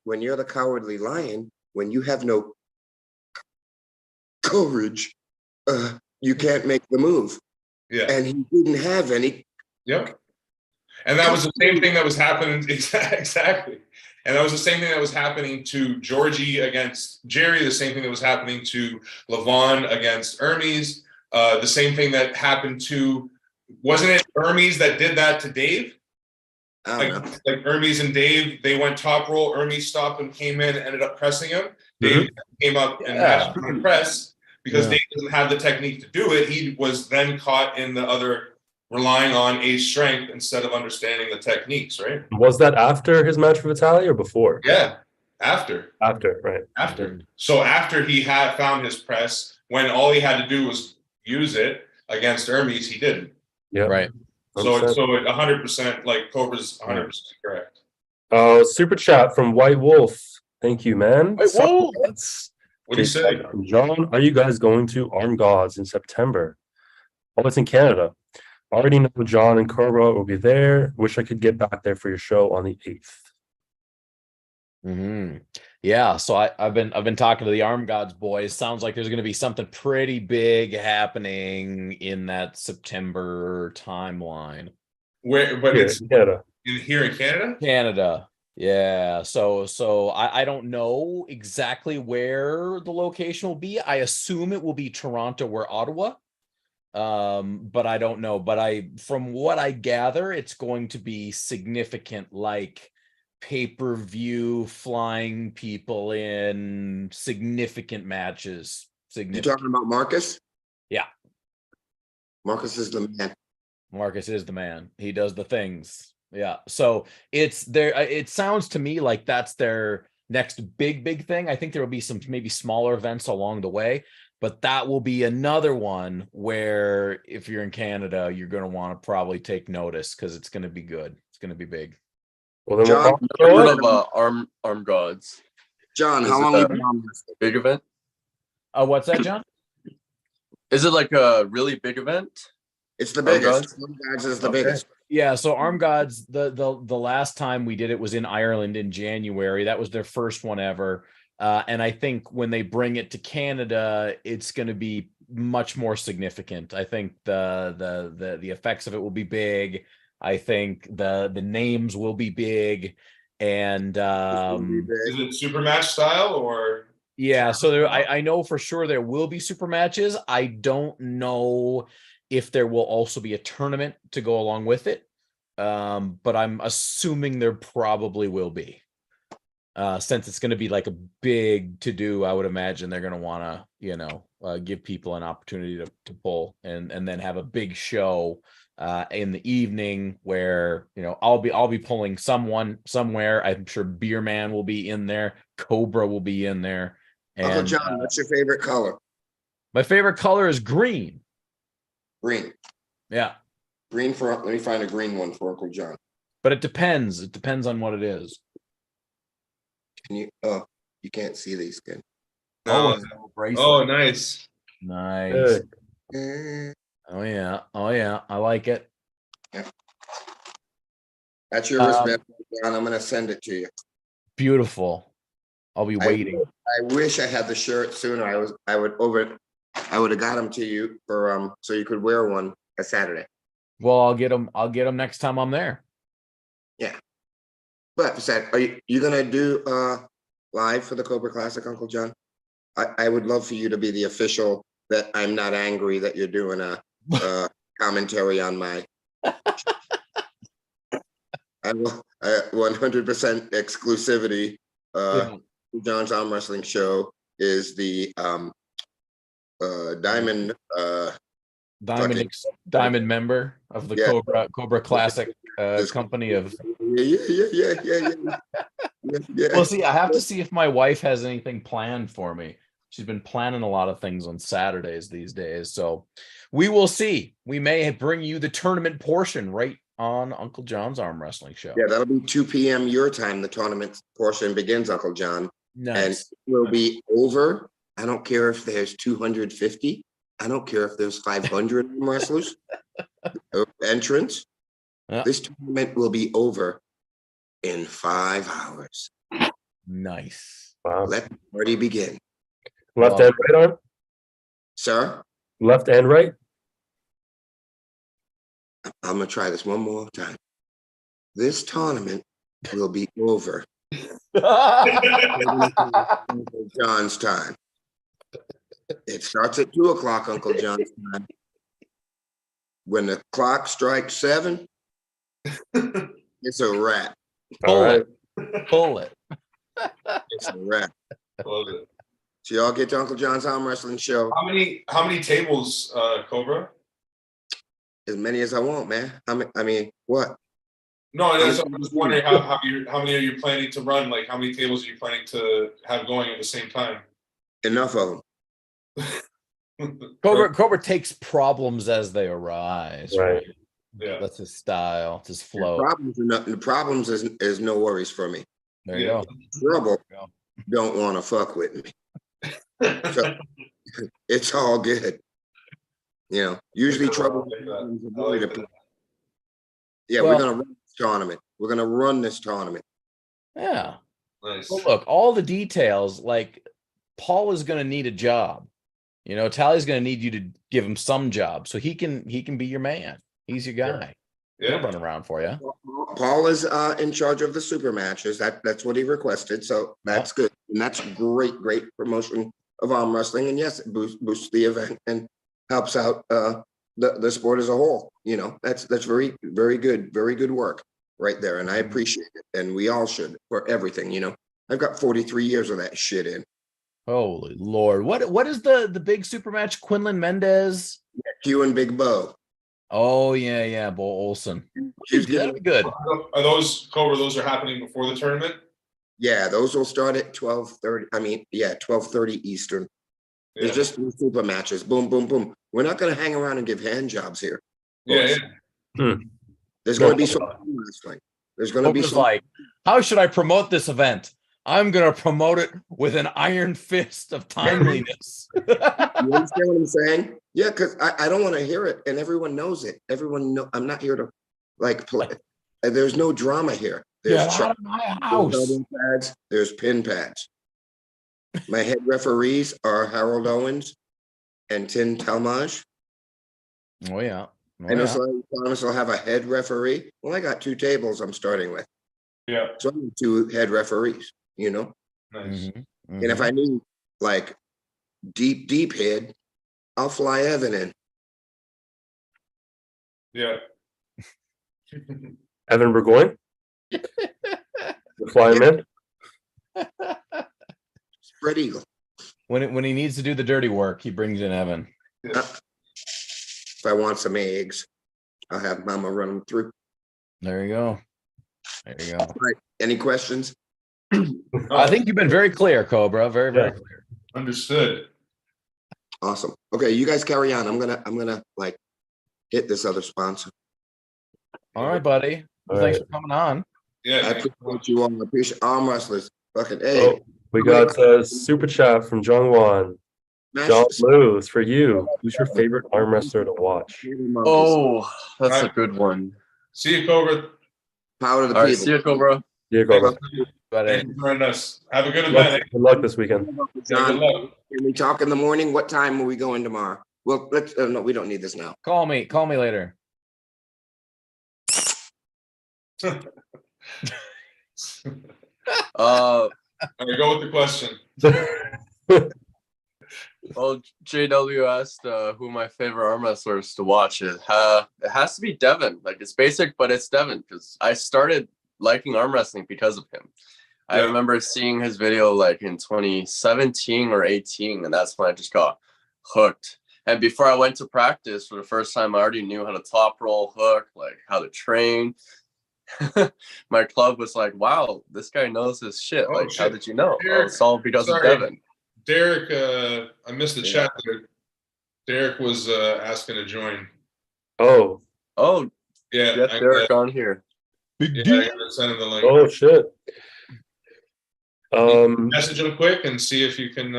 the cowardly lion, when you have no courage, you can't make the move. Yeah. And he didn't have any. Yep. And that was the same thing that was happening. Exactly. And that was the same thing that was happening to Georgie against Jerry. The same thing that was happening to Levon against Hermes. The same thing that happened to, wasn't it Hermes that did that to Dave? Like Hermes and Dave, they went top roll. Hermes stopped and came in and ended up pressing him. Dave came up and matched him on press because Dave doesn't have the technique to do it. He was then caught in the other, relying on A's strength instead of understanding the techniques, right? Was that after his match with Vitaly or before? Yeah, after. After, right. After. So after he had found his press, when all he had to do was use it against Hermes, he didn't. Yeah. Right. So it 100%, like Cobra's 100% correct. Super chat from White Wolf. Thank you, man. White Wolf. What do you say? John, are you guys going to Arm Gods in September? Oh, it's in Canada. Already know John and Cobra will be there. Wish I could get back there for your show on the 8th. Yeah, so I've been talking to the Arm Gods boys. Sounds like there's going to be something pretty big happening in that September timeline. Where? But it's Canada. Here in Canada. Canada. Yeah. So I don't know exactly where the location will be. I assume it will be Toronto or Ottawa. But I don't know. But from what I gather, it's going to be significant, like pay-per-view, flying people in, significant matches. You Significant. talking about Marcus? Yeah. Marcus is the man. Marcus is the man. He does the things. Yeah. So it's there. It sounds to me like that's their next big thing. I think there will be some maybe smaller events along the way, but that will be another one where if you're in Canada, you're going to want to probably take notice because it's going to be good. It's going to be big. Well, then John, we'll Heard of arm gods? John, Is how it long you been on this? Big event? What's that, John? Is it like a really big event? It's the Arm biggest. Gods? Arm Gods is the Okay. biggest. Yeah, so Arm Gods, the last time we did it was in Ireland in January. That was their first one ever. And I think when they bring it to Canada, it's going to be much more significant. I think the effects of it will be big. I think the names will be big. And Is it super match style or? yeah, so I know for sure there will be super matches. I don't know if there will also be a tournament to go along with it. But I'm assuming there probably will be. Since it's going to be like a big to do, I would imagine they're going to want to, give people an opportunity to pull and then have a big show in the evening where, I'll be pulling someone somewhere. I'm sure Beer Man will be in there. Cobra will be in there. Uncle And John, what's your favorite color? my favorite color is green. Green. Yeah. Green for, let me find a green one for Uncle John. But it depends. It depends on what it is. Can you, you can't see these, kid. No. it's a little bracelet. Oh, nice. Nice. Eh, Oh yeah. Oh yeah. I like it. That's your wristband, John. I'm gonna send it to you. Beautiful. I'll be waiting. I wish I had the shirt sooner. I would have got them to you for, so you could wear one a Saturday. Well, I'll get them next time I'm there. But besides, are you gonna do live for the Cobra Classic, Uncle John? I would love for you to be the official that I'm not angry that you're doing a commentary on my. I will 100% exclusivity. John's Arm Wrestling Show is the Diamond Diamond member of the Yeah. Cobra Classic company of. Yeah. Well, see, I have to see if my wife has anything planned for me. She's been planning a lot of things on Saturdays these days, so we will see. We may bring you the tournament portion right on Uncle John's Arm Wrestling Show. Yeah, that'll be 2 p.m. your time. The tournament portion begins, Uncle John. Nice. And it will be over. I don't care if there's 250. I don't care if there's 500 wrestlers entrants. Yeah. This tournament will be over in 5 hours. Nice. Wow. Let the party begin. Left and right arm? Sir, Left and right? I'm gonna try this one more time. This tournament will be over Uncle John's time. It starts at 2 o'clock, Uncle John's time. When the clock strikes 7, it's a wrap. Pull All right. it. Pull it. It's a wrap. Love it. So y'all get to Uncle John's Arm Wrestling Show. How many tables, Cobra? As many as I want, man. I mean, what? No, I'm just wondering how many are you planning to run? Like, how many tables are you planning to have going at the same time? Enough of them. Cobra takes problems as they arise. Right. Yeah. That's his style. It's his flow. The problems is no worries for me. There you Yeah. go. Trouble There you don't want to fuck with me. So it's all good. Usually trouble. Yeah, Well- we're gonna run this tournament. We're gonna run this tournament. Yeah. Nice. Well, look, all the details, like Paul is going to need a job. Tally's going to need you to give him some job so he can be your man. He's your guy. He'll Yeah. run around for you. Paul is in charge of the super matches. That's what he requested. So that's good. And that's great promotion of arm wrestling. And yes, it boosts the event and helps out the sport as a whole. You know, that's very, very good work right there. And I appreciate it. And we all should for everything, you know. I've got 43 years of that shit in. Holy Lord. What is the big super match? Quinlan Mendez? Q and Big Bo. Oh, yeah. Bo Olsen. She's That'd be good. Are those, Cobra, those are happening before the tournament? Yeah, those will start at 12:30. 12:30 Eastern. Yeah. It's just super matches. Boom, boom, boom. We're not going to hang around and give hand jobs here. Yeah. There's going to be some wrestling. There's going to be some. Like, how should I promote this event? I'm going to promote it with an iron fist of timeliness. You understand what I'm saying? Yeah, because I don't want to hear it, and everyone knows it. Everyone know I'm not here to like play. There's no drama here. There's Get out of my house. pads. There's pin pads. My head referees are Harold Owens and Tim Talmage. Oh yeah. I know Thomas will have a head referee. Well, I got 2 tables I'm starting with. Yeah. So I need 2 head referees, you know? Nice. And if I need like deep head, I'll fly Evan in. Yeah. Evan Burgoyne? Fly him in? Spread Eagle. When he needs to do the dirty work, he brings in Evan. Yeah. If I want some eggs, I'll have Mama run them through. There you go. All right. Any questions? I think you've been very clear, Cobra. Very clear. Understood. Awesome. Okay, you guys carry on. I'm gonna like hit this other sponsor. All right, buddy. Well, thanks for coming on. I Yeah. appreciate you all. I appreciate arm wrestlers. Fucking Oh, we got a super chat from John Wan. John Lewis, for you, who's your favorite arm wrestler to watch? Oh, that's a good one. See you, Cobra. Power to the All right, people. see you, Cobra. Yeah, go. Thank you for joining us. Have a good event. Good luck this weekend. Yeah, good luck. Can we talk in the morning? What time are we going tomorrow? Well, let's. No, we don't need this now. Call me later. All right, go with the question. Well, JW asked who my favorite arm wrestlers to watch is. It has to be Devon. Like, it's basic, but it's Devon because I started liking arm wrestling because of him. I remember seeing his video like in 2017 or 18, and that's when I just got hooked. And before I went to practice for the first time, I already knew how to top roll, hook, like how to train. My club was like, wow, this guy knows his shit. Like, how did you know? Derek, it's all because of Devon. Derek, I missed the chat there. Derek was asking to join. Oh, Yeah. Get Derek on here. I gotta send him the link. oh shit. Message him quick and see if you can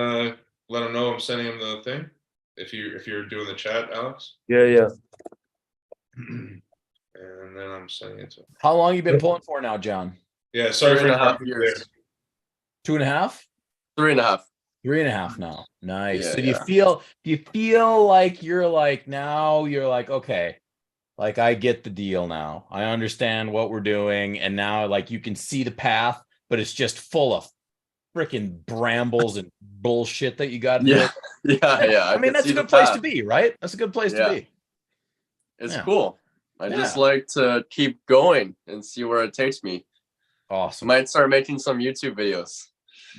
let him know I'm sending him the thing. If you're doing the chat, Alex. Yeah. And then I'm sending it to him. How long you been pulling for now, John? Yeah, sorry for 3.5 years. 2.5? 3.5. 3.5 now. Nice. Yeah, So do you feel like you're like now you're like, okay, like I get the deal now. I understand what we're doing. And now like you can see the path, but it's just full of freaking brambles and bullshit that you got to do. Yeah. I mean, that's a good place to be, right? That's a good place to be. It's cool. I just like to keep going and see where it takes me. Awesome. Might start making some YouTube videos.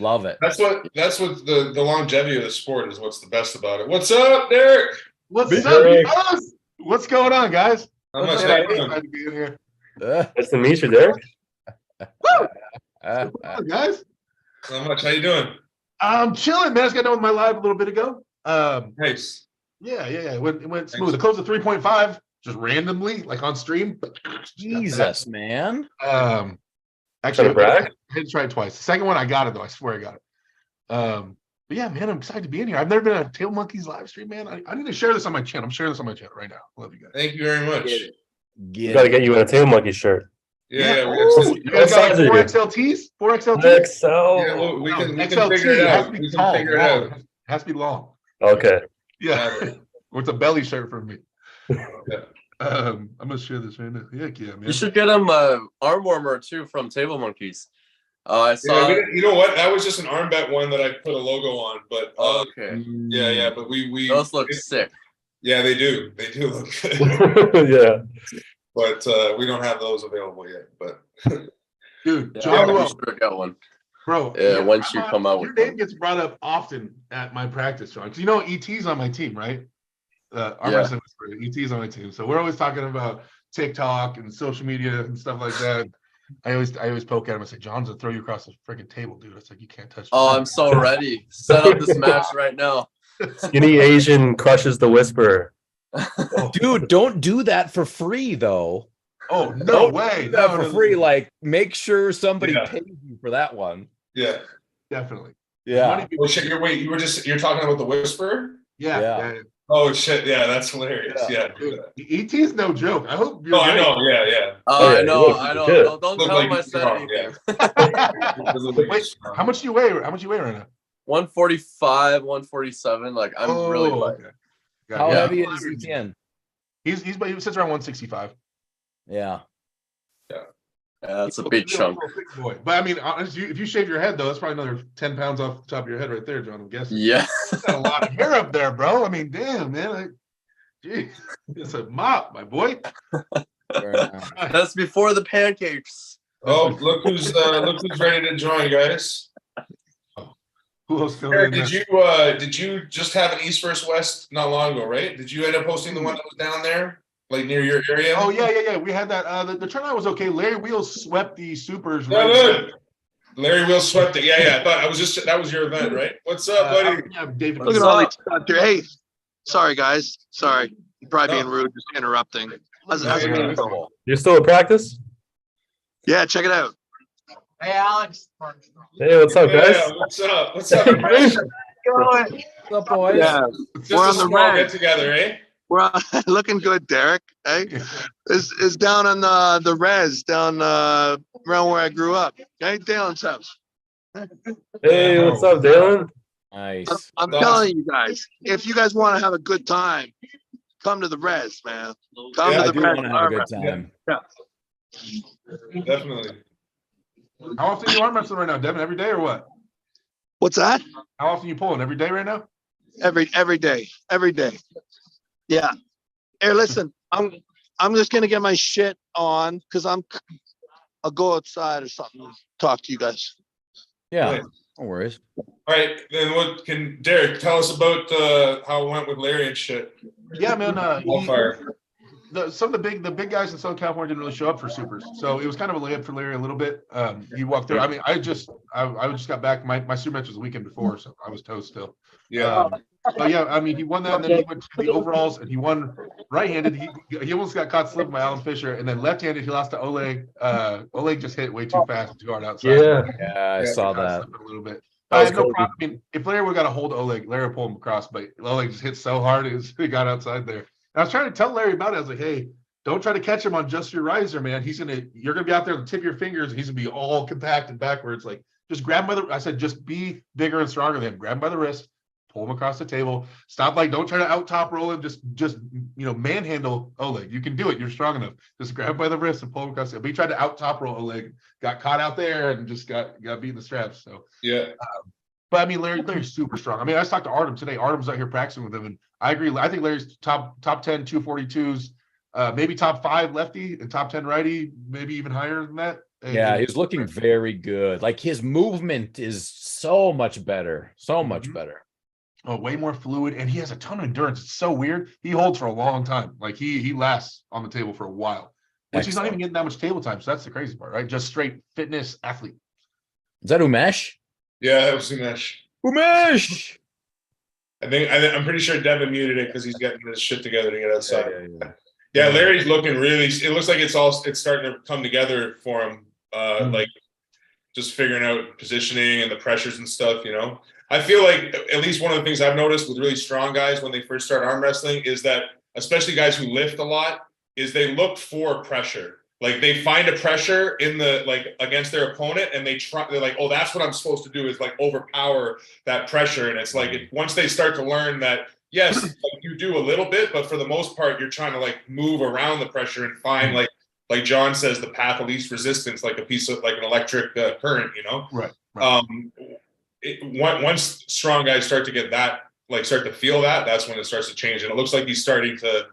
Love it. That's what the longevity of the sport is. What's the best about it? What's up, Derek? What's up, fellas? What's going on, guys? How much? Glad to be in here. Nice to meet you, Derek. What's going on, guys? How much? How you doing? I'm chilling, man. I just got done with my live a little bit ago. Nice. Yeah. It went smooth. It closed at 3.5, just randomly, like on stream. Jesus, man. Actually, brag? I had to try it twice. The second one, I got it though. I swear I got it. But yeah, man, I'm excited to be in here. I've never been on a Tail Monkeys live stream, man. I need to share this on my channel. I'm sharing this on my channel right now. Love you guys. Thank you very much. We gotta get you in a Tail Monkey shirt. Yeah. You guys got like 4XLTs? 4XLTs? XL. Yeah, well, we can figure it out. We can figure it out. It has to be long. Okay. Yeah. With a belly shirt for me. Yeah. I'm gonna share this right now. Heck yeah, man. You should get him an arm warmer too from Table Monkeys. I saw. Yeah, you know what? That was just an arm bet one that I put a logo on, but okay. Yeah, but we Those look sick. Yeah, they do. They do look good. Yeah. But we don't have those available yet. But Dude, Yeah, John we Luo, should get one. bro. Yeah, once you come out your with name them. gets brought up often at my practice, John. Because you know ET's on my team, right? Our Yeah. wrestling whisperer, ET's on my team. So we're always talking about TikTok and social media and stuff like that. I always poke at him and say, John's gonna throw you across the freaking table, dude. It's like you can't touch. Oh, I'm so ready. Set up this match right now. Skinny Asian crushes the Whisperer. Dude, don't do that for free though. Oh no Don't way! do that No, for no, free. no. Like, make sure somebody Yeah. pays you for that one. yeah. Definitely. Yeah. Money- Oh shit! You're talking about the Whisperer? Yeah, Yeah. yeah, yeah. Oh shit! Yeah, that's hilarious. Yeah. Dude, ET's no joke. I hope you're No, I ready. know. Yeah, yeah. Oh, yeah, I know. look, I know. shit. Don't Look tell like him I you're said strong, anything. Wait, how much do you weigh? How much you weigh right now? 145, 147. Like I'm really light. okay. Got How it. Yeah. heavy is Etienne? He sits around 165. Yeah. Yeah, that's a big chunk. Boy. But I mean, honestly, if you shave your head though, that's probably another 10 pounds off the top of your head right there, John. I'm guessing. Yeah. You got a lot of hair up there, bro. I mean, damn, man. Gee, it's a mop, my boy. That's before the pancakes. Oh, look who's ready to join, guys. Who else still Eric, in did you just have an East versus West not long ago, right? Did you end up hosting the one that was down there, like near your area? Oh yeah. We had that. The turnout was okay. Larry Wheels swept the supers. Yeah, Right. look. Larry Will swept it. Yeah. I thought that was your event, right? What's up, buddy? Yeah, David. Look at all these stuff here. Hey, sorry guys. Sorry. You're probably being rude, just interrupting. How's it Yeah. going? You're still at practice? Yeah, check it out. Hey, Alex. Hey, what's up, guys? Yeah, what's up? What's up, guys? What's up, boys? Yeah, Just we're a on the small rag. get together, eh? We're on, looking good, Derek. Hey, is down on the res down around where I grew up. Hey, Dalen's house. Hey, what's up, Dalen? Nice. I'm Nice. telling you guys, if you guys want to have a good time, come to the res, man. Come Yeah, I to do the res. want to have a good time. Definitely. How often you arm wrestling right now, Devin? Every day or what? What's that? How often you pulling? Every day right now? Every day. Yeah. Hey, listen, I'm just gonna get my shit on because I'll go outside or something and talk to you guys. Yeah. Right. No worries. All right, then what can Derek tell us about how it went with Larry and shit? Yeah, man. Wildfire. Some of the big guys in Southern California didn't really show up for supers, so it was kind of a layup for Larry a little bit. He walked through. I mean, I just got back. My super match was the weekend before, so I was toast still. Yeah. But yeah, I mean, he won that, and then he went to the overalls, and he won right-handed. He almost got caught slipping by Alan Fisher, and then left-handed he lost to Oleg. Oleg just hit way too fast and too hard outside. Yeah. Yeah, I saw Caught that. slipping a little bit. That I was had no cool. problem. I mean, if Larry would have got a hold of Oleg, Larry pulled him across, but Oleg just hit so hard it got outside there. And I was trying to tell Larry about it. I was like, hey, don't try to catch him on just your riser, man. You're gonna be out there at the tip of your fingers, and he's gonna be all compacted backwards. Like, just grab him by the. I said, just be bigger and stronger than him. Grab him by the wrist, pull him across the table. Stop, like, don't try to out top roll him. Just manhandle Oleg. You can do it. You're strong enough. Just grab him by the wrist and pull him across the table. But he tried to out top roll Oleg, got caught out there, and just got beat in the straps. So. Yeah. But I mean, Larry's super strong. I mean, I just talked to Artem today. Artem's out here practicing with him, and I agree. I think Larry's top 10 242s, maybe top 5 lefty and top 10 righty, maybe even higher than that. Yeah, he's looking very good. Like, his movement is so much better. So much better. Oh, way more fluid, and he has a ton of endurance. It's so weird. He holds for a long time. Like, he lasts on the table for a while, which he's not even getting that much table time. So that's the crazy part, right? Just straight fitness athlete. Is that Umesh? Yeah, that was Umesh. Umesh! I'm pretty sure Devon muted it because he's getting his shit together to get outside. Yeah. Yeah, Larry's looking really. It looks like it's starting to come together for him. Like just figuring out positioning and the pressures and stuff. I feel like at least one of the things I've noticed with really strong guys when they first start arm wrestling is that, especially guys who lift a lot, is they look for pressure. Like, they find a pressure in against their opponent, and they're like, oh, that's what I'm supposed to do, is like overpower that pressure. And it's like, once they start to learn that, yes, like, you do a little bit, but for the most part, you're trying to like move around the pressure and find like John says, the path of least resistance, like a piece of like an electric current, Right. once strong guys start to get that like start to feel that, that's when it starts to change. And it looks like he's starting to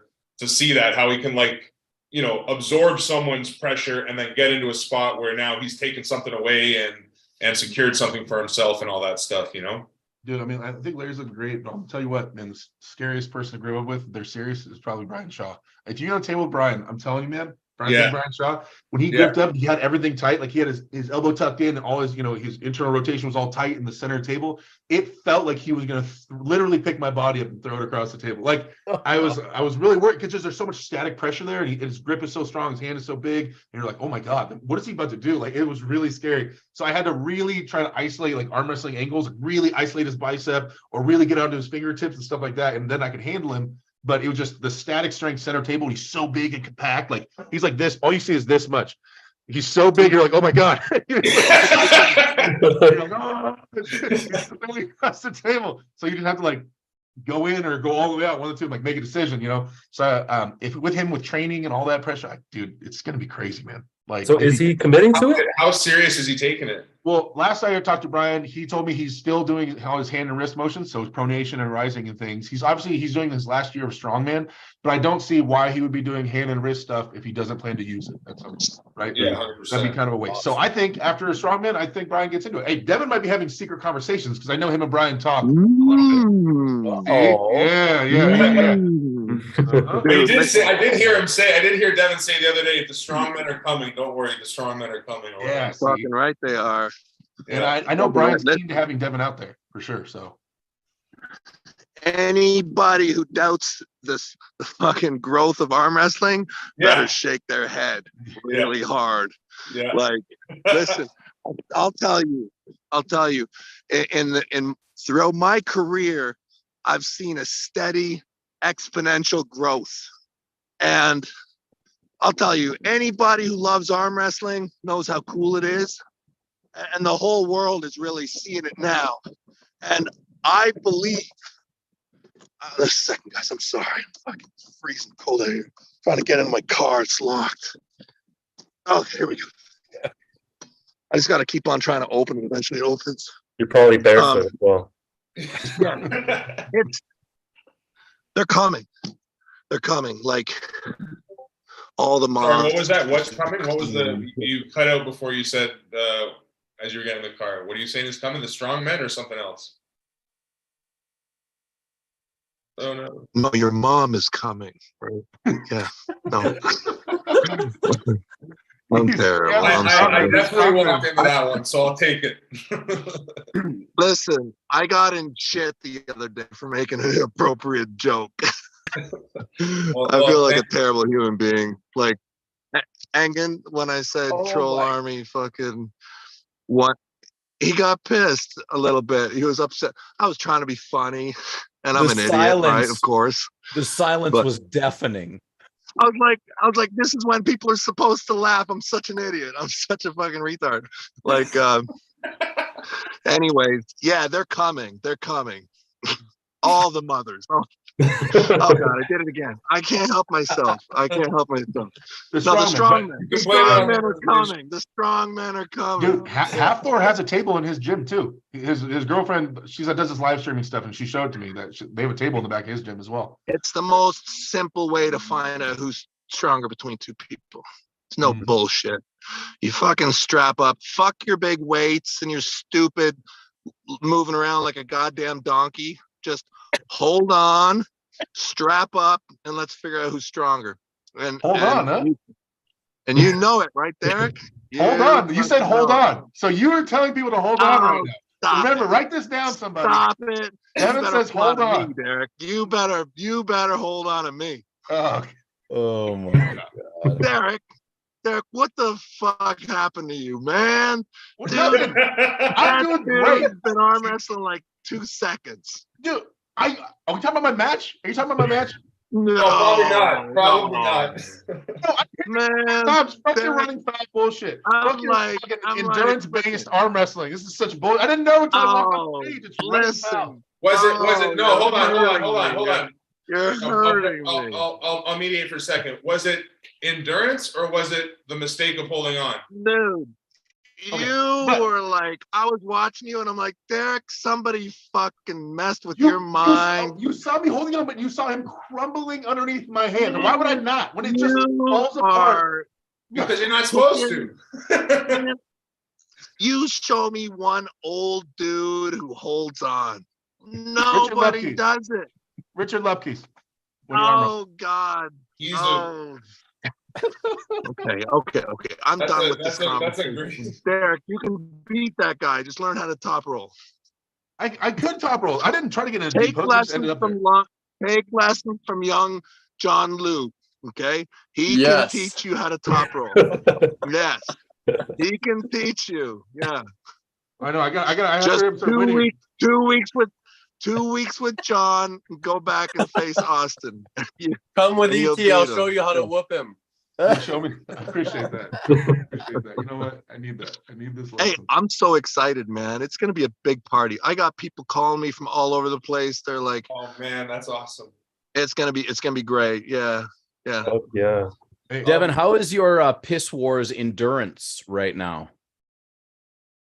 see that, how he can like, you know, absorb someone's pressure and then get into a spot where now he's taken something away and secured something for himself and all that stuff, you know? Dude, I mean, I think Larry's looking great, but I'll tell you what, man, the scariest person to grow up with, they're serious, is probably Brian Shaw. If you get on the table with Brian, I'm telling you, man, Brian Shaw, when he gripped up, he had everything tight, like he had his elbow tucked in and all his, you know, his internal rotation was all tight in the center table. It felt like he was going to literally pick my body up and throw it across the table. Like I was really worried because there's so much static pressure there, and his grip is so strong, his hand is so big, and you're like, oh my God, what is he about to do? Like, it was really scary. So I had to really try to isolate like arm wrestling angles, really isolate his bicep or really get onto his fingertips and stuff like that. And then I could handle him. But it was just the static strength center table. He's so big and compact. Like he's like this. All you see is this much. He's so big. You're like, oh my God. You're like, oh, across the table. So you didn't have to like go in or go all the way out. One of the two, like make a decision, you know? So if with him with training and all that pressure, dude, it's going to be crazy, man. Like, so is he committing to it? How serious is he taking it? Well, last night I talked to Brian. He told me he's still doing all his hand and wrist motions, so his pronation and rising and things. He's doing his last year of strongman, but I don't see why he would be doing hand and wrist stuff if he doesn't plan to use it. That's right. Yeah, 100%. That'd be kind of a waste. So I think after a strongman, I think Brian gets into it. Hey, Devon might be having secret conversations because I know him and Brian talk a little bit. Yeah. I did hear Devon say the other day, if the strongmen are coming, don't worry, the strongmen are coming. Yeah, Fucking right they are. And I know Brian's keen to having Devon out there for sure. So anybody who doubts the fucking growth of arm wrestling better shake their head really hard. Yeah. Like, listen, I'll tell you, in throughout my career, I've seen a steady exponential growth. And I'll tell you, anybody who loves arm wrestling knows how cool it is. And the whole world is really seeing it now. And I believe, a second, guys, I'm sorry. I'm fucking freezing cold out here. Trying to get in my car, it's locked. Okay, here we go. I just got to keep on trying to open it. Eventually it opens. You're probably barefoot as well. Yeah, they're coming. They're coming. Like all the moms. Sorry, what was that? What's coming? What was you cut out before you said as you were getting in the car? What are you saying is coming? The strong men or something else? Oh no. No, your mom is coming. Right? Yeah. No. I'm terrible. I definitely walked into that one, so I'll take it. Listen, I got in shit the other day for making an inappropriate joke. I feel like a terrible human being. Like Engen, when I said troll army, fucking what? He got pissed a little bit. He was upset. I was trying to be funny, and I'm an idiot, right? Of course. The silence was deafening. I was like, this is when people are supposed to laugh. I'm such an idiot. I'm such a fucking retard. Like, anyways, yeah, they're coming. They're coming. All the mothers. Oh God, I did it again. I can't help myself. The strong men. The strong men are coming. The strong men are coming. Dude, Half-Thor has a table in his gym too. His girlfriend, she does this live streaming stuff, and she showed to me that they have a table in the back of his gym as well. It's the most simple way to find out who's stronger between two people. It's no bullshit. You fucking strap up. Fuck your big weights and your stupid moving around like a goddamn donkey. Just hold on, strap up, and let's figure out who's stronger. And hold on, huh? And you know it, right, Derek? Hold on. You said hold on. So you were telling people to hold on right now. Remember, write this down, somebody. Stop it. Devon says hold on. Me, Derek. You better hold on to me. Oh my God. Derek, what the fuck happened to you, man? Dude, I'm doing great. He's been arm wrestling like 2 seconds. Dude, are we talking about my match? Are you talking about my match? No, probably not. Man, stop your running fast bullshit. Endurance-based arm wrestling. This is such bullshit. I didn't know until I walked on the stage. It's listen. Was it? No, hold on. You're hurting me. I'll mediate for a second. Was it endurance or was it the mistake of holding on? Dude, You were like, I was watching you and I'm like, Derek, somebody fucking messed with You, your mind. you saw me holding on, but you saw him crumbling underneath my hand. Why would I not? When it just You falls apart. Because you're not supposed to. You show me one old dude who holds on. Nobody does it. Richard Lupke. Oh God. He's Oh. Okay. I'm done with this conversation. Derek, you can beat that guy. Just learn how to top roll. I could top roll. I didn't try to get in a deep Take hook. lessons from young John Luke. Okay, he can teach you how to top roll. Yes, he can teach you. Yeah, I know. I have just to start winning. 2 weeks with John. Go back and face Austin. Come with ET. I'll show you how to whoop him. Show me. I appreciate that. You know what? I need that. I need this lesson. Hey, I'm so excited, man. It's gonna be a big party. I got people calling me from all over the place. They're like, "Oh man, that's awesome." It's gonna be great. Yeah. Oh, yeah. Hey, Devon, how is your Piss Wars endurance right now?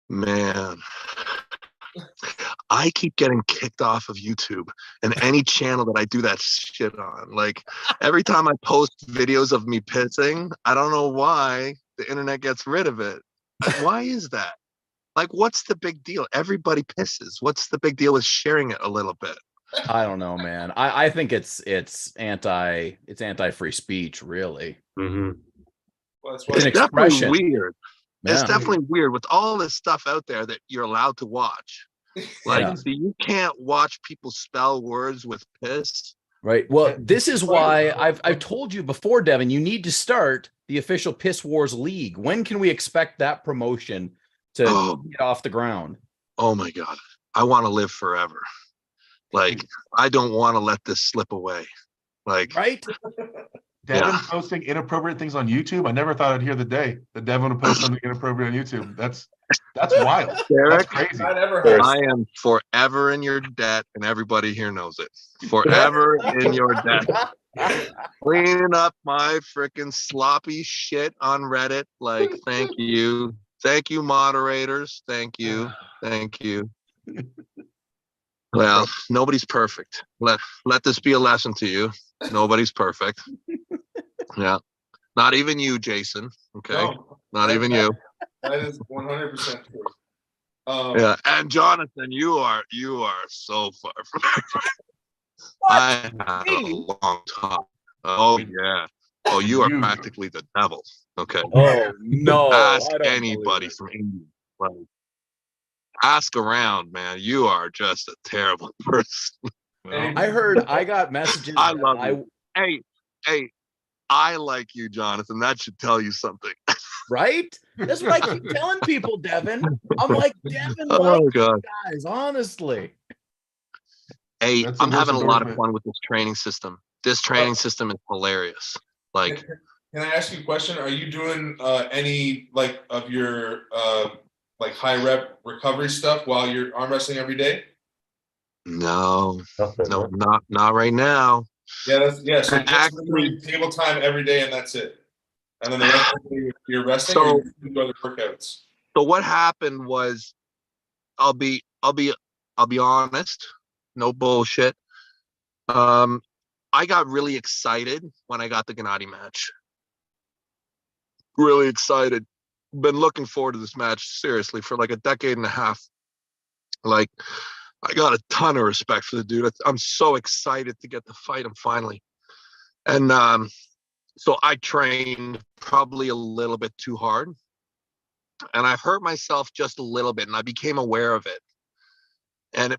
Man, I keep getting kicked off of YouTube and any channel that I do that shit on. Like every time I post videos of me pissing, I don't know why the internet gets rid of it. Why is that? Like, what's the big deal? Everybody pisses. What's the big deal with sharing it a little bit? I don't know, man. I think it's anti-free speech, really. Mm-hmm. Well, that's It's definitely weird. Yeah. It's definitely weird with all this stuff out there that you're allowed to watch. Like, so you can't watch people spell words with piss. Right. Well, this is why I've told you before, Devon, you need to start the official Piss Wars League. When can we expect that promotion to get off the ground? Oh my God. I want to live forever. Like, I don't want to let this slip away. Like, right? Devon posting inappropriate things on YouTube. I never thought I'd hear the day that Devon would post something inappropriate on YouTube. That's wild. Derek, that's crazy. I am forever in your debt, and everybody here knows it. Forever in your debt. Cleaning up my freaking sloppy shit on Reddit. Like, thank you. Thank you, moderators. Thank you. Well, nobody's perfect. Let this be a lesson to you. Nobody's perfect. Yeah. Not even you, Jason. Okay. No, not even you. That is 100% true. Yeah. And Jonathan, you are so far from I had a long talk. Oh yeah. Oh, you are practically the devil. Okay. Oh no. Ask anybody from India. Like, ask around, man. You are just a terrible person. I got messages. I love you. Hey, I like you, Jonathan. That should tell you something. Right? That's what I keep telling people, Devon. I'm like, Devon, guys, honestly. Hey, I'm having a lot of fun with this training system. This training system is hilarious. Like, can I ask you a question? Are you doing any like of your like high rep recovery stuff while you're arm wrestling every day? No, not right now. Yeah, so actually table time every day, and that's it. And then the rest of the day you're resting, so, or you do other workouts. So what happened was, I'll be honest, no bullshit. I got really excited when I got the Gennady match. Really excited. Been looking forward to this match seriously for like a decade and a half. Like, I got a ton of respect for the dude. I'm so excited to get to fight him finally. And so I trained probably a little bit too hard. And I hurt myself just a little bit, and I became aware of it.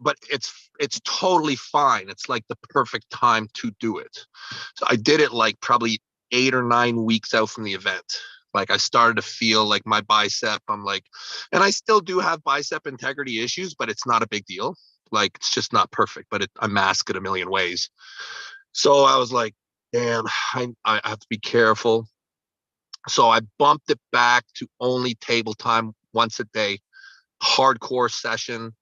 But it's totally fine. It's like the perfect time to do it. So I did it like probably 8 or 9 weeks out from the event. Like, I started to feel like my bicep, I'm like, and I still do have bicep integrity issues, but it's not a big deal. Like, it's just not perfect, but I mask it a million ways. So I was like, damn, I have to be careful. So I bumped it back to only table time once a day, hardcore session.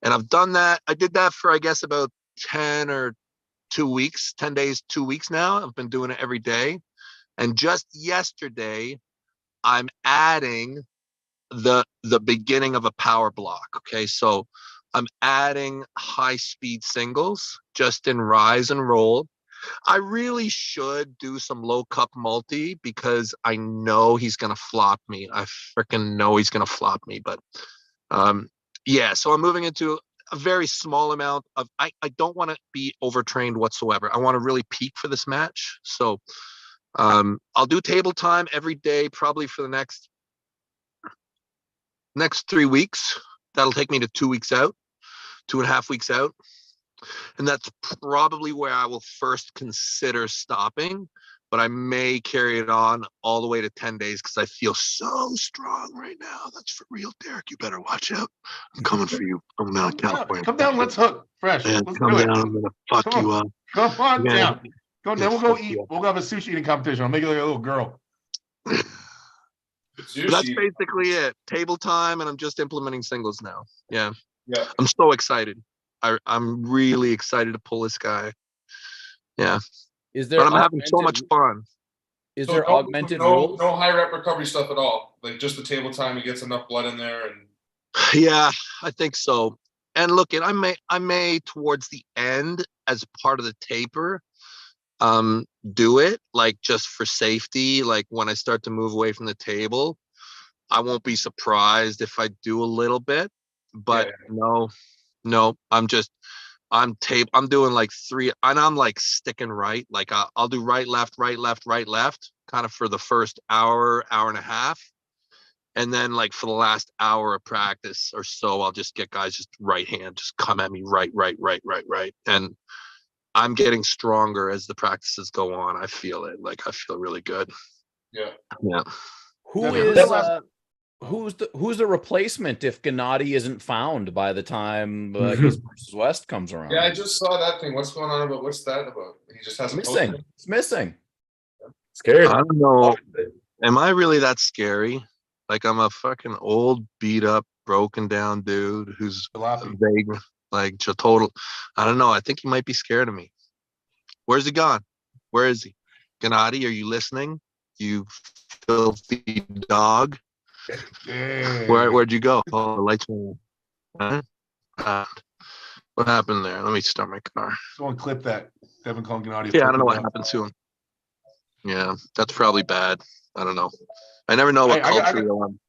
And I've done that. I did that for, I guess, about 10 days, 2 weeks now. I've been doing it every day. And just yesterday, I'm adding the beginning of a power block. Okay, so I'm adding high speed singles just in rise and roll. I really should do some low cup multi because I know he's gonna flop me. I freaking know he's gonna flop me. But yeah, so I'm moving into a very small amount of. I don't want to be overtrained whatsoever. I want to really peak for this match. So I'll do table time every day, probably for the next 3 weeks. That'll take me to 2 weeks out, 2.5 weeks out. And that's probably where I will first consider stopping, but I may carry it on all the way to 10 days because I feel so strong right now. That's for real, Derek. You better watch out. I'm coming for you. I'm down in California. Come down, let's hook fresh. Man, Let's come do down. it. I'm gonna fuck you up. Come on Yeah. down. Go down. We'll go eat. We'll have a sushi eating competition. I'll make you like a little girl. But that's basically it. Table time, and I'm just implementing singles now. Yeah. I'm so excited. I'm really excited to pull this guy. Yeah. Is but I'm having so much fun. Is there augmented rules? No high rep recovery stuff at all. Like just the table time, he gets enough blood in there, and yeah, I think so. And look, I may towards the end as part of the taper, do it like just for safety. Like when I start to move away from the table, I won't be surprised if I do a little bit. But no, I'm doing like 3, and I'm like sticking right. Like I'll do right, left, kind of for the first hour and a half. And then like for the last hour of practice or so, I'll just get guys just right hand, just come at me right. And I'm getting stronger as the practices go on. I feel it. Like I feel really good. Yeah. Who's the replacement if Gennady isn't found by the time East versus West comes around? Yeah, I just saw that thing. What's going on about? What's that about? He just hasn't missing. posted. It's missing. Scary. I don't know. Am I really that scary? Like I'm a fucking old, beat up, broken down dude who's vague, like total. I don't know. I think he might be scared of me. Where's he gone? Where is he? Gennady, are you listening? You filthy dog. Where'd you go? Oh, the lights went on. What happened there? Let me start my car. Someone clip that. Devon calling Gennady. Yeah, I don't know what happened to him. Yeah, that's probably bad. I don't know. I never know what culture you're on.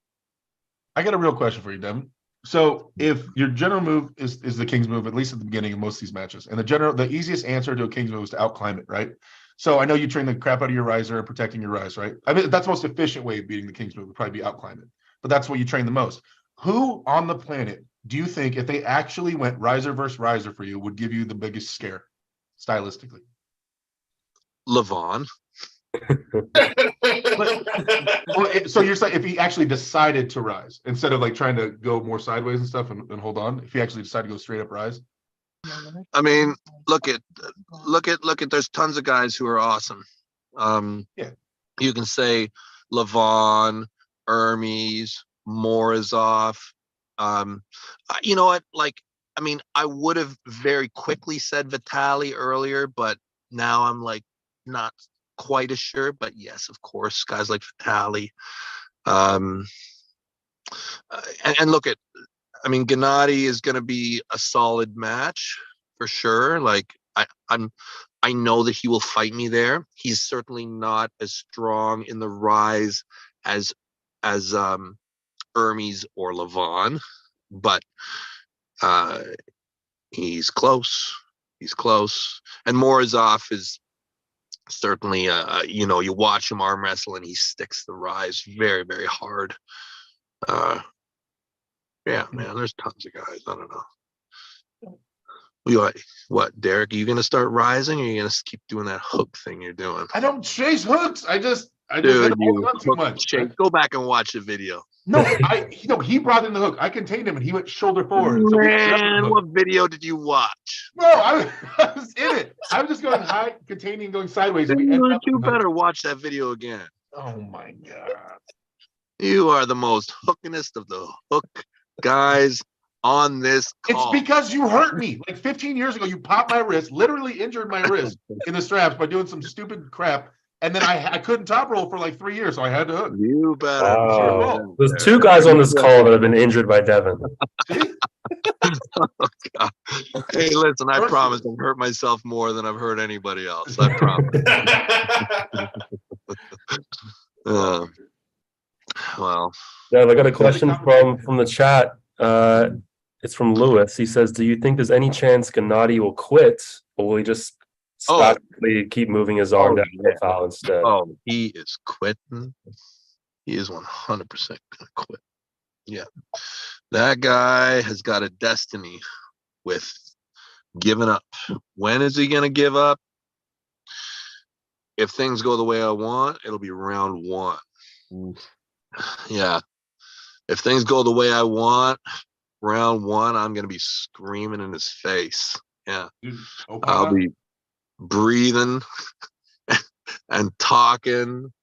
I got a real question for you, Devon. So if your general move is the king's move, at least at the beginning of most of these matches, and the easiest answer to a king's move is to outclimb it, right? So I know you train the crap out of your riser and protecting your rise, right? I mean, that's the most efficient way of beating the king's move would probably be outclimb it. But that's what you train the most. Who on the planet do you think, if they actually went riser versus riser for you, would give you the biggest scare stylistically? Levon. So you're saying if he actually decided to rise instead of like trying to go more sideways and stuff and hold on, if he actually decided to go straight up rise? I mean, look at there's tons of guys who are awesome. You can say Levon, Hermes, Morozov. You know what? Like, I mean, I would have very quickly said Vitali earlier, but now I'm like not quite as sure. But yes, of course, guys like Vitali. And look at, I mean, Gennady is going to be a solid match for sure. Like I know that he will fight me there. He's certainly not as strong in the rise as Hermes or Levon, but he's close. He's close. And Morozov is certainly, you know, you watch him arm wrestle and he sticks the rise very, very hard. Yeah, man, there's tons of guys. I don't know. What, Derek? Are you gonna start rising, or are you gonna keep doing that hook thing you're doing? I don't chase hooks. I just Dude, hold on too much. Go back and watch the video. No, he brought in the hook. I contained him, and he went shoulder forward. So man, what video did you watch? No, I was in it. I was just going high, containing, going sideways. You better watch that video again. Oh my god! You are the most hookingest of the hook guys on this call. It's because you hurt me. Like 15 years ago, you popped my wrist, literally injured my wrist in the straps by doing some stupid crap. And then I couldn't top roll for like 3 years, so I had to hook. You better. Wow. There's two guys on this call that have been injured by Devon. See? Hey, listen, I promise I've hurt myself more than I've hurt anybody else. I promise. Well, Yeah, I got a question from the chat. It's from Lewis. He says, "Do you think there's any chance Gennady will quit, or will he just keep moving his arm down to foul instead?" Oh, he is quitting. He is 100% gonna quit. Yeah, that guy has got a destiny with giving up. When is he gonna give up? If things go the way I want, it'll be round 1. Yeah. If things go the way I want, round 1, I'm going to be screaming in his face. Yeah. I'll be breathing and talking.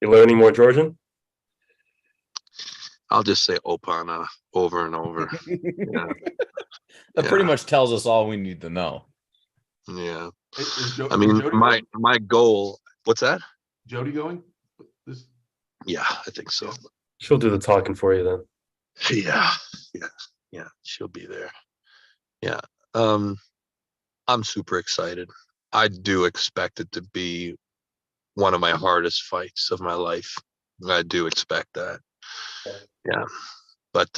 You learning more Georgian? I'll just say Opana over and over. Yeah. That pretty much tells us all we need to know. Yeah. I mean, my goal. What's that? Jody going? Yeah, I think so. She'll do the talking for you then. Yeah. She'll be there. Yeah. I'm super excited. I do expect it to be one of my hardest fights of my life. I do expect that. Yeah. But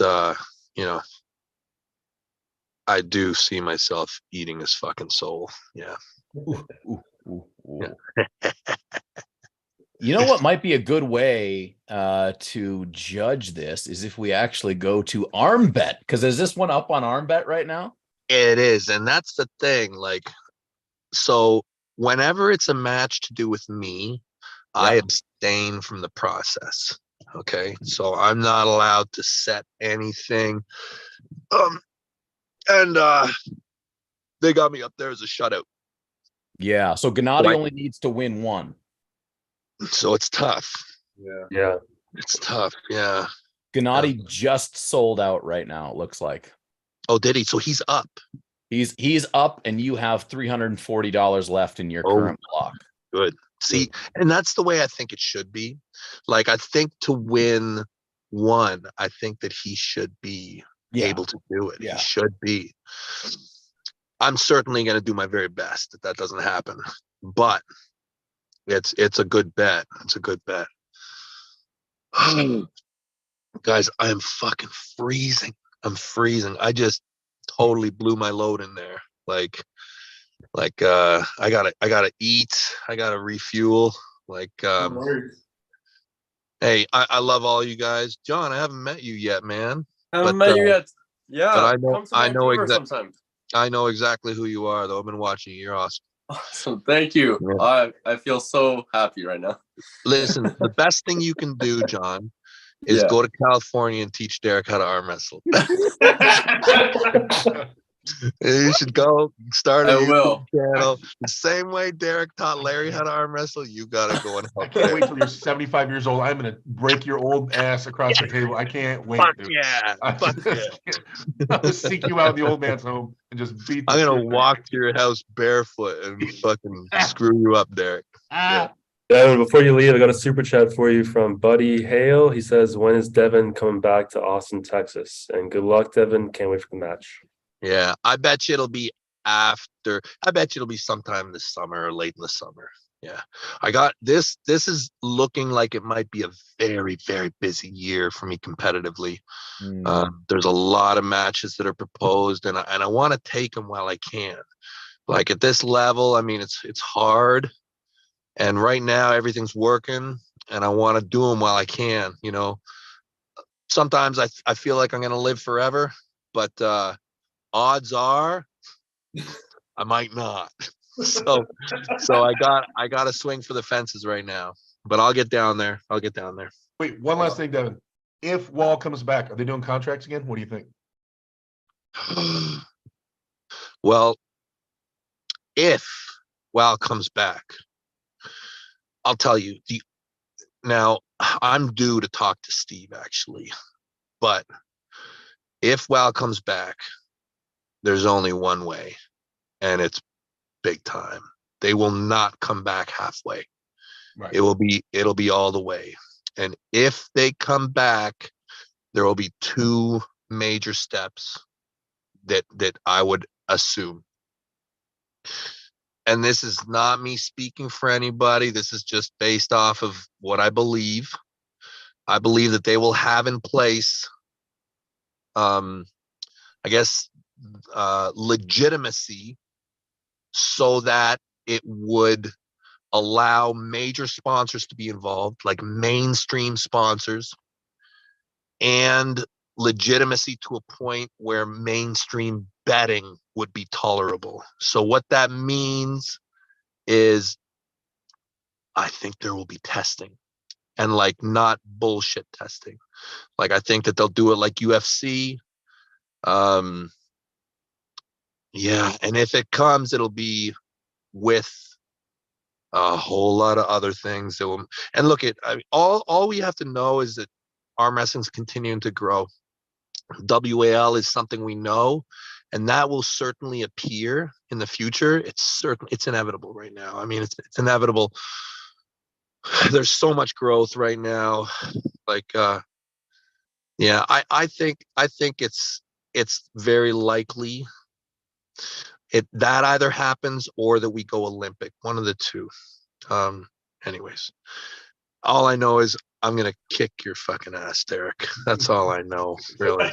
I do see myself eating his fucking soul. Yeah. Yeah. You know what might be a good way to judge this is if we actually go to arm bet, because is this one up on arm bet right now? It is, and that's the thing. Like, so whenever it's a match to do with me, I abstain from the process. Okay, so I'm not allowed to set anything. And they got me up there as a shutout. Yeah, so Gennady only needs to win 1. So it's tough. Yeah. It's tough. Yeah. Gennady just sold out right now, it looks like. Oh, did he? So he's up. He's up, and you have $340 left in your current block. Good. See, and that's the way I think it should be. Like, I think to win 1, I think that he should be able to do it. He should be. I'm certainly going to do my very best that doesn't happen, but it's a good bet. It's a good bet. Guys, I am fucking freezing. I'm freezing. I just totally blew my load in there. Like I gotta eat. I gotta refuel. Hey, I love all you guys. John, I haven't met you yet, man. I haven't met you yet. Yeah, but I know exactly who you are, though. I've been watching you. You're awesome. Awesome. Thank you. Yeah. I feel so happy right now. Listen, the best thing you can do, John, is go to California and teach Derek how to arm wrestle. You should go start a YouTube channel. The same way Derek taught Larry how to arm wrestle, you gotta go and help. I can't wait till you're 75 years old. I'm gonna break your old ass across the table. I can't wait. Fuck dude. yeah. I'll just seek you out in the old man's home and just beat. I'm gonna walk to your house barefoot and fucking screw you up, Derek. Devon, before you leave, I got a super chat for you from Buddy Hale. He says, "When is Devon coming back to Austin, Texas?" And good luck, Devon. Can't wait for the match. Yeah, I bet you it'll be sometime this summer or late in the summer. Yeah, I got this. This is looking like it might be a very, very busy year for me competitively. There's a lot of matches that are proposed, and I want to take them while I can. Like at this level, I mean, it's hard, and right now everything's working, and I want to do them while I can. You know, sometimes I feel like I'm gonna live forever, but odds are I might not. So I got to swing for the fences right now, but I'll get down there. Wait, one last thing, Devon. If Wall comes back, are they doing contracts again? What do you think? Well, if Wall comes back, I'll tell you. Now, I'm due to talk to Steve, actually. But if Wall comes back, there's only one way, and it's big time. They will not come back halfway. Right. It'll be all the way. And if they come back, there will be two major steps that I would assume. And this is not me speaking for anybody. This is just based off of what I believe. I believe that they will have in place, I guess, legitimacy, so that it would allow major sponsors to be involved, like mainstream sponsors, and legitimacy to a point where mainstream betting would be tolerable. So what that means is, I think there will be testing, and like not bullshit testing. Like I think that they'll do it like UFC. Yeah, and if it comes, it'll be with a whole lot of other things that will. And look, all we have to know is that arm wrestling's continuing to grow. WAL is something we know, and that will certainly appear in the future. It's inevitable right now. I mean, it's inevitable. There's so much growth right now. Like, yeah, I think it's very likely that either happens or that we go Olympic, one of the two. Anyways, all I know is I'm gonna kick your fucking ass, Derek. That's all I know, really.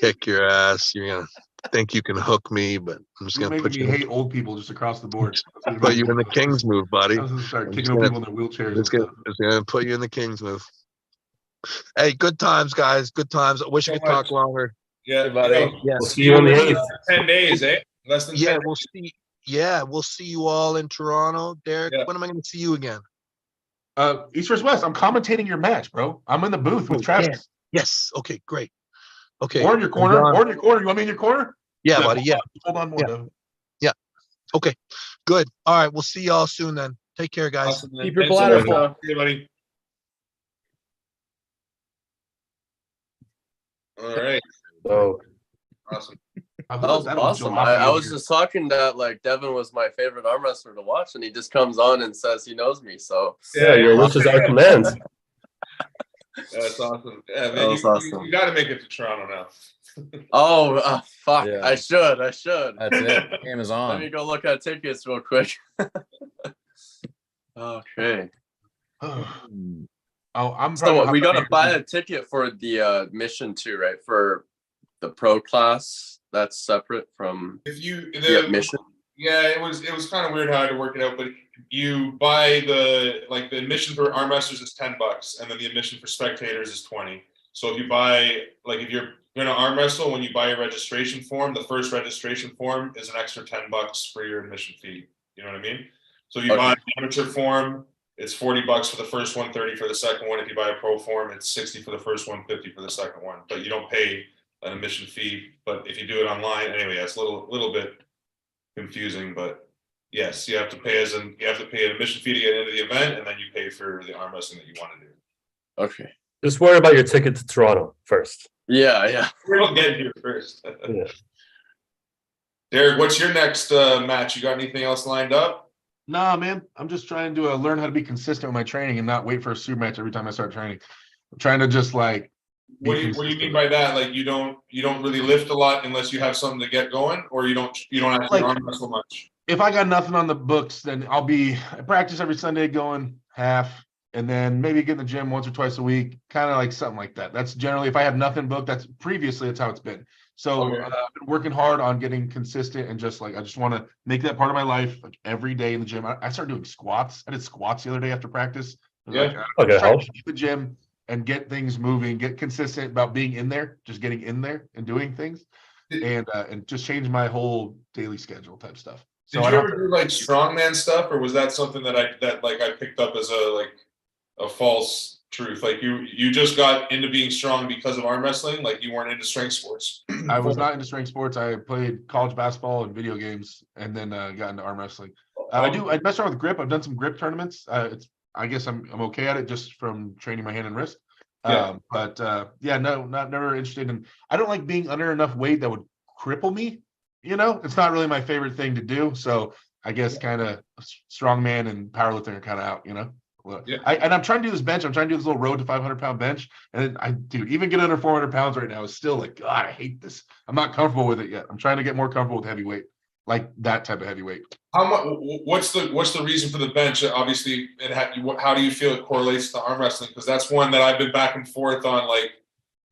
Kick your ass. You're gonna think you can hook me, but I'm just You're gonna put making you me hate old people just across the board. put you in the King's move, buddy. I was gonna start I'm kicking just old gonna- people in their wheelchairs and Just stuff. gonna put you in the King's move. Hey, good times, guys. Good times. I wish I So could talk much. longer. Yeah, buddy. Yeah. We'll see you on the 8th. 10 days, eh? Less than 10 Yeah, days. we'll see. Yeah, we'll see you all in Toronto. Derek, Yeah. when am I going to see you again? East vs. West. I'm commentating your match, bro. I'm in the booth with Oh, Travis. Yes. Okay, great. Okay. Or in your corner. John. Or in your corner. You want me in your corner? Yeah, buddy. Yeah. Hold on one. Devon. Okay. Good. All right. We'll see y'all soon then. Take care, guys. Awesome, man. Keep your Thanks so bladder much. full. See you, buddy. All right. So Awesome. That was awesome. I was just talking that like Devon was my favorite arm wrestler to watch, and he just comes on and says he knows me. So yeah, your wishes are commands. That's awesome. Yeah, man, That was awesome. You got to make it to Toronto now. oh fuck, Yeah. I should. That's it. Game is Let me on. go look at tickets real quick. Okay. I'm So we gotta buy a ticket for the mission too, right? For the pro class, that's separate from If you the admission. Yeah, it was kind of weird how I had to work it out, but you buy the admission for arm wrestlers is $10, and then the admission for spectators is $20. So if you buy if you're gonna arm wrestle, when you buy a registration form, the first registration form is an extra $10 for your admission fee. You know what I mean? So if you buy an amateur form, it's $40 for the first one, $30 for the second one. If you buy a pro form, it's $60 for the first one, $50 for the second one. But you don't pay an admission fee. But if you do it online, anyway, it's a little bit confusing. But yes, you have to pay an admission fee to get into the event, and then you pay for the arm wrestling that you want to do. Okay. Just worry about your ticket to Toronto first. Yeah. We'll get here first. Yeah. Derek, what's your next match? You got anything else lined up? Nah, man. I'm just trying to learn how to be consistent with my training and not wait for a super match every time I start training. I'm trying to just like. What do you mean by that? Like you don't really lift a lot unless you have something to get going, or you don't actually arm wrestle much? If I got nothing on the books, then I practice every Sunday going half, and then maybe get in the gym once or twice a week, kind of like something like that. That's generally, if I have nothing booked, that's how it's been. So Okay. I've been working hard on getting consistent and just like, I just want to make that part of my life, like every day in the gym. I started doing squats. I did squats the other day after practice. I was Yeah. like, I'm just trying to keep the gym and get things moving, get consistent about being in there, just getting in there and doing things, and just change my whole daily schedule type stuff. So Did you ever do like strongman stuff, or was that something that I picked up as a false truth? Like you just got into being strong because of arm wrestling, like you weren't into strength sports? I was not into strength sports. I played college basketball and video games, and then got into arm wrestling. I messed around with grip. I've done some grip tournaments. I guess I'm okay at it just from training my hand and wrist. Yeah. Never interested in. I don't like being under enough weight that would cripple me. You know, it's not really my favorite thing to do. So I guess kind of strongman and powerlifting are kind of out, you know. Yeah. I'm trying to do this bench. I'm trying to do this little road to 500-pound bench, and dude, even get under 400 pounds right now is still like, God, I hate this. I'm not comfortable with it yet. I'm trying to get more comfortable with heavyweight, like that type of heavyweight. How much? What's the reason for the bench? Obviously, how do you feel it correlates to arm wrestling? Because that's one that I've been back and forth on, like.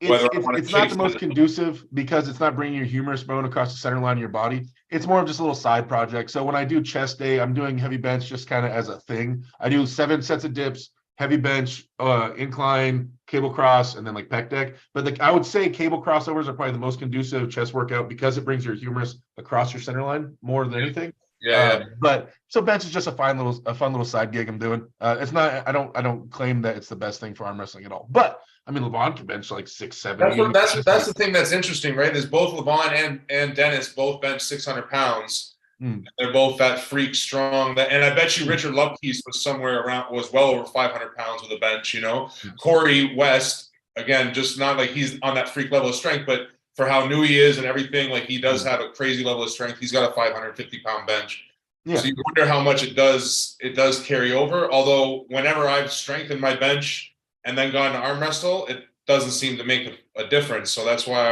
It's not the most conducive because it's not bringing your humerus bone across the center line of your body. It's more of just a little side project. So when I do chest day, I'm doing heavy bench just kind of as a thing. I do 7 sets of dips, heavy bench, incline, cable cross, and then like pec deck. But I would say cable crossovers are probably the most conducive chest workout because it brings your humerus across your center line more than anything. Yeah. But so bench is just a fun little side gig I'm doing. It's not. I don't claim that it's the best thing for arm wrestling at all. But I mean, Levon can bench like 670. That's the thing that's interesting, right? There's both Levon and Dennis both bench 600 pounds. They're both that freak strong. And I bet you Richard Lupke's was well over 500 pounds with a bench. You know, Corey West, again, just not like he's on that freak level of strength, but for how new he is and everything, like he does have a crazy level of strength. He's got a 550-pound bench. Yeah. So you wonder how much it does carry over. Although whenever I've strengthened my bench and then gone to arm wrestle, it doesn't seem to make a difference. So that's why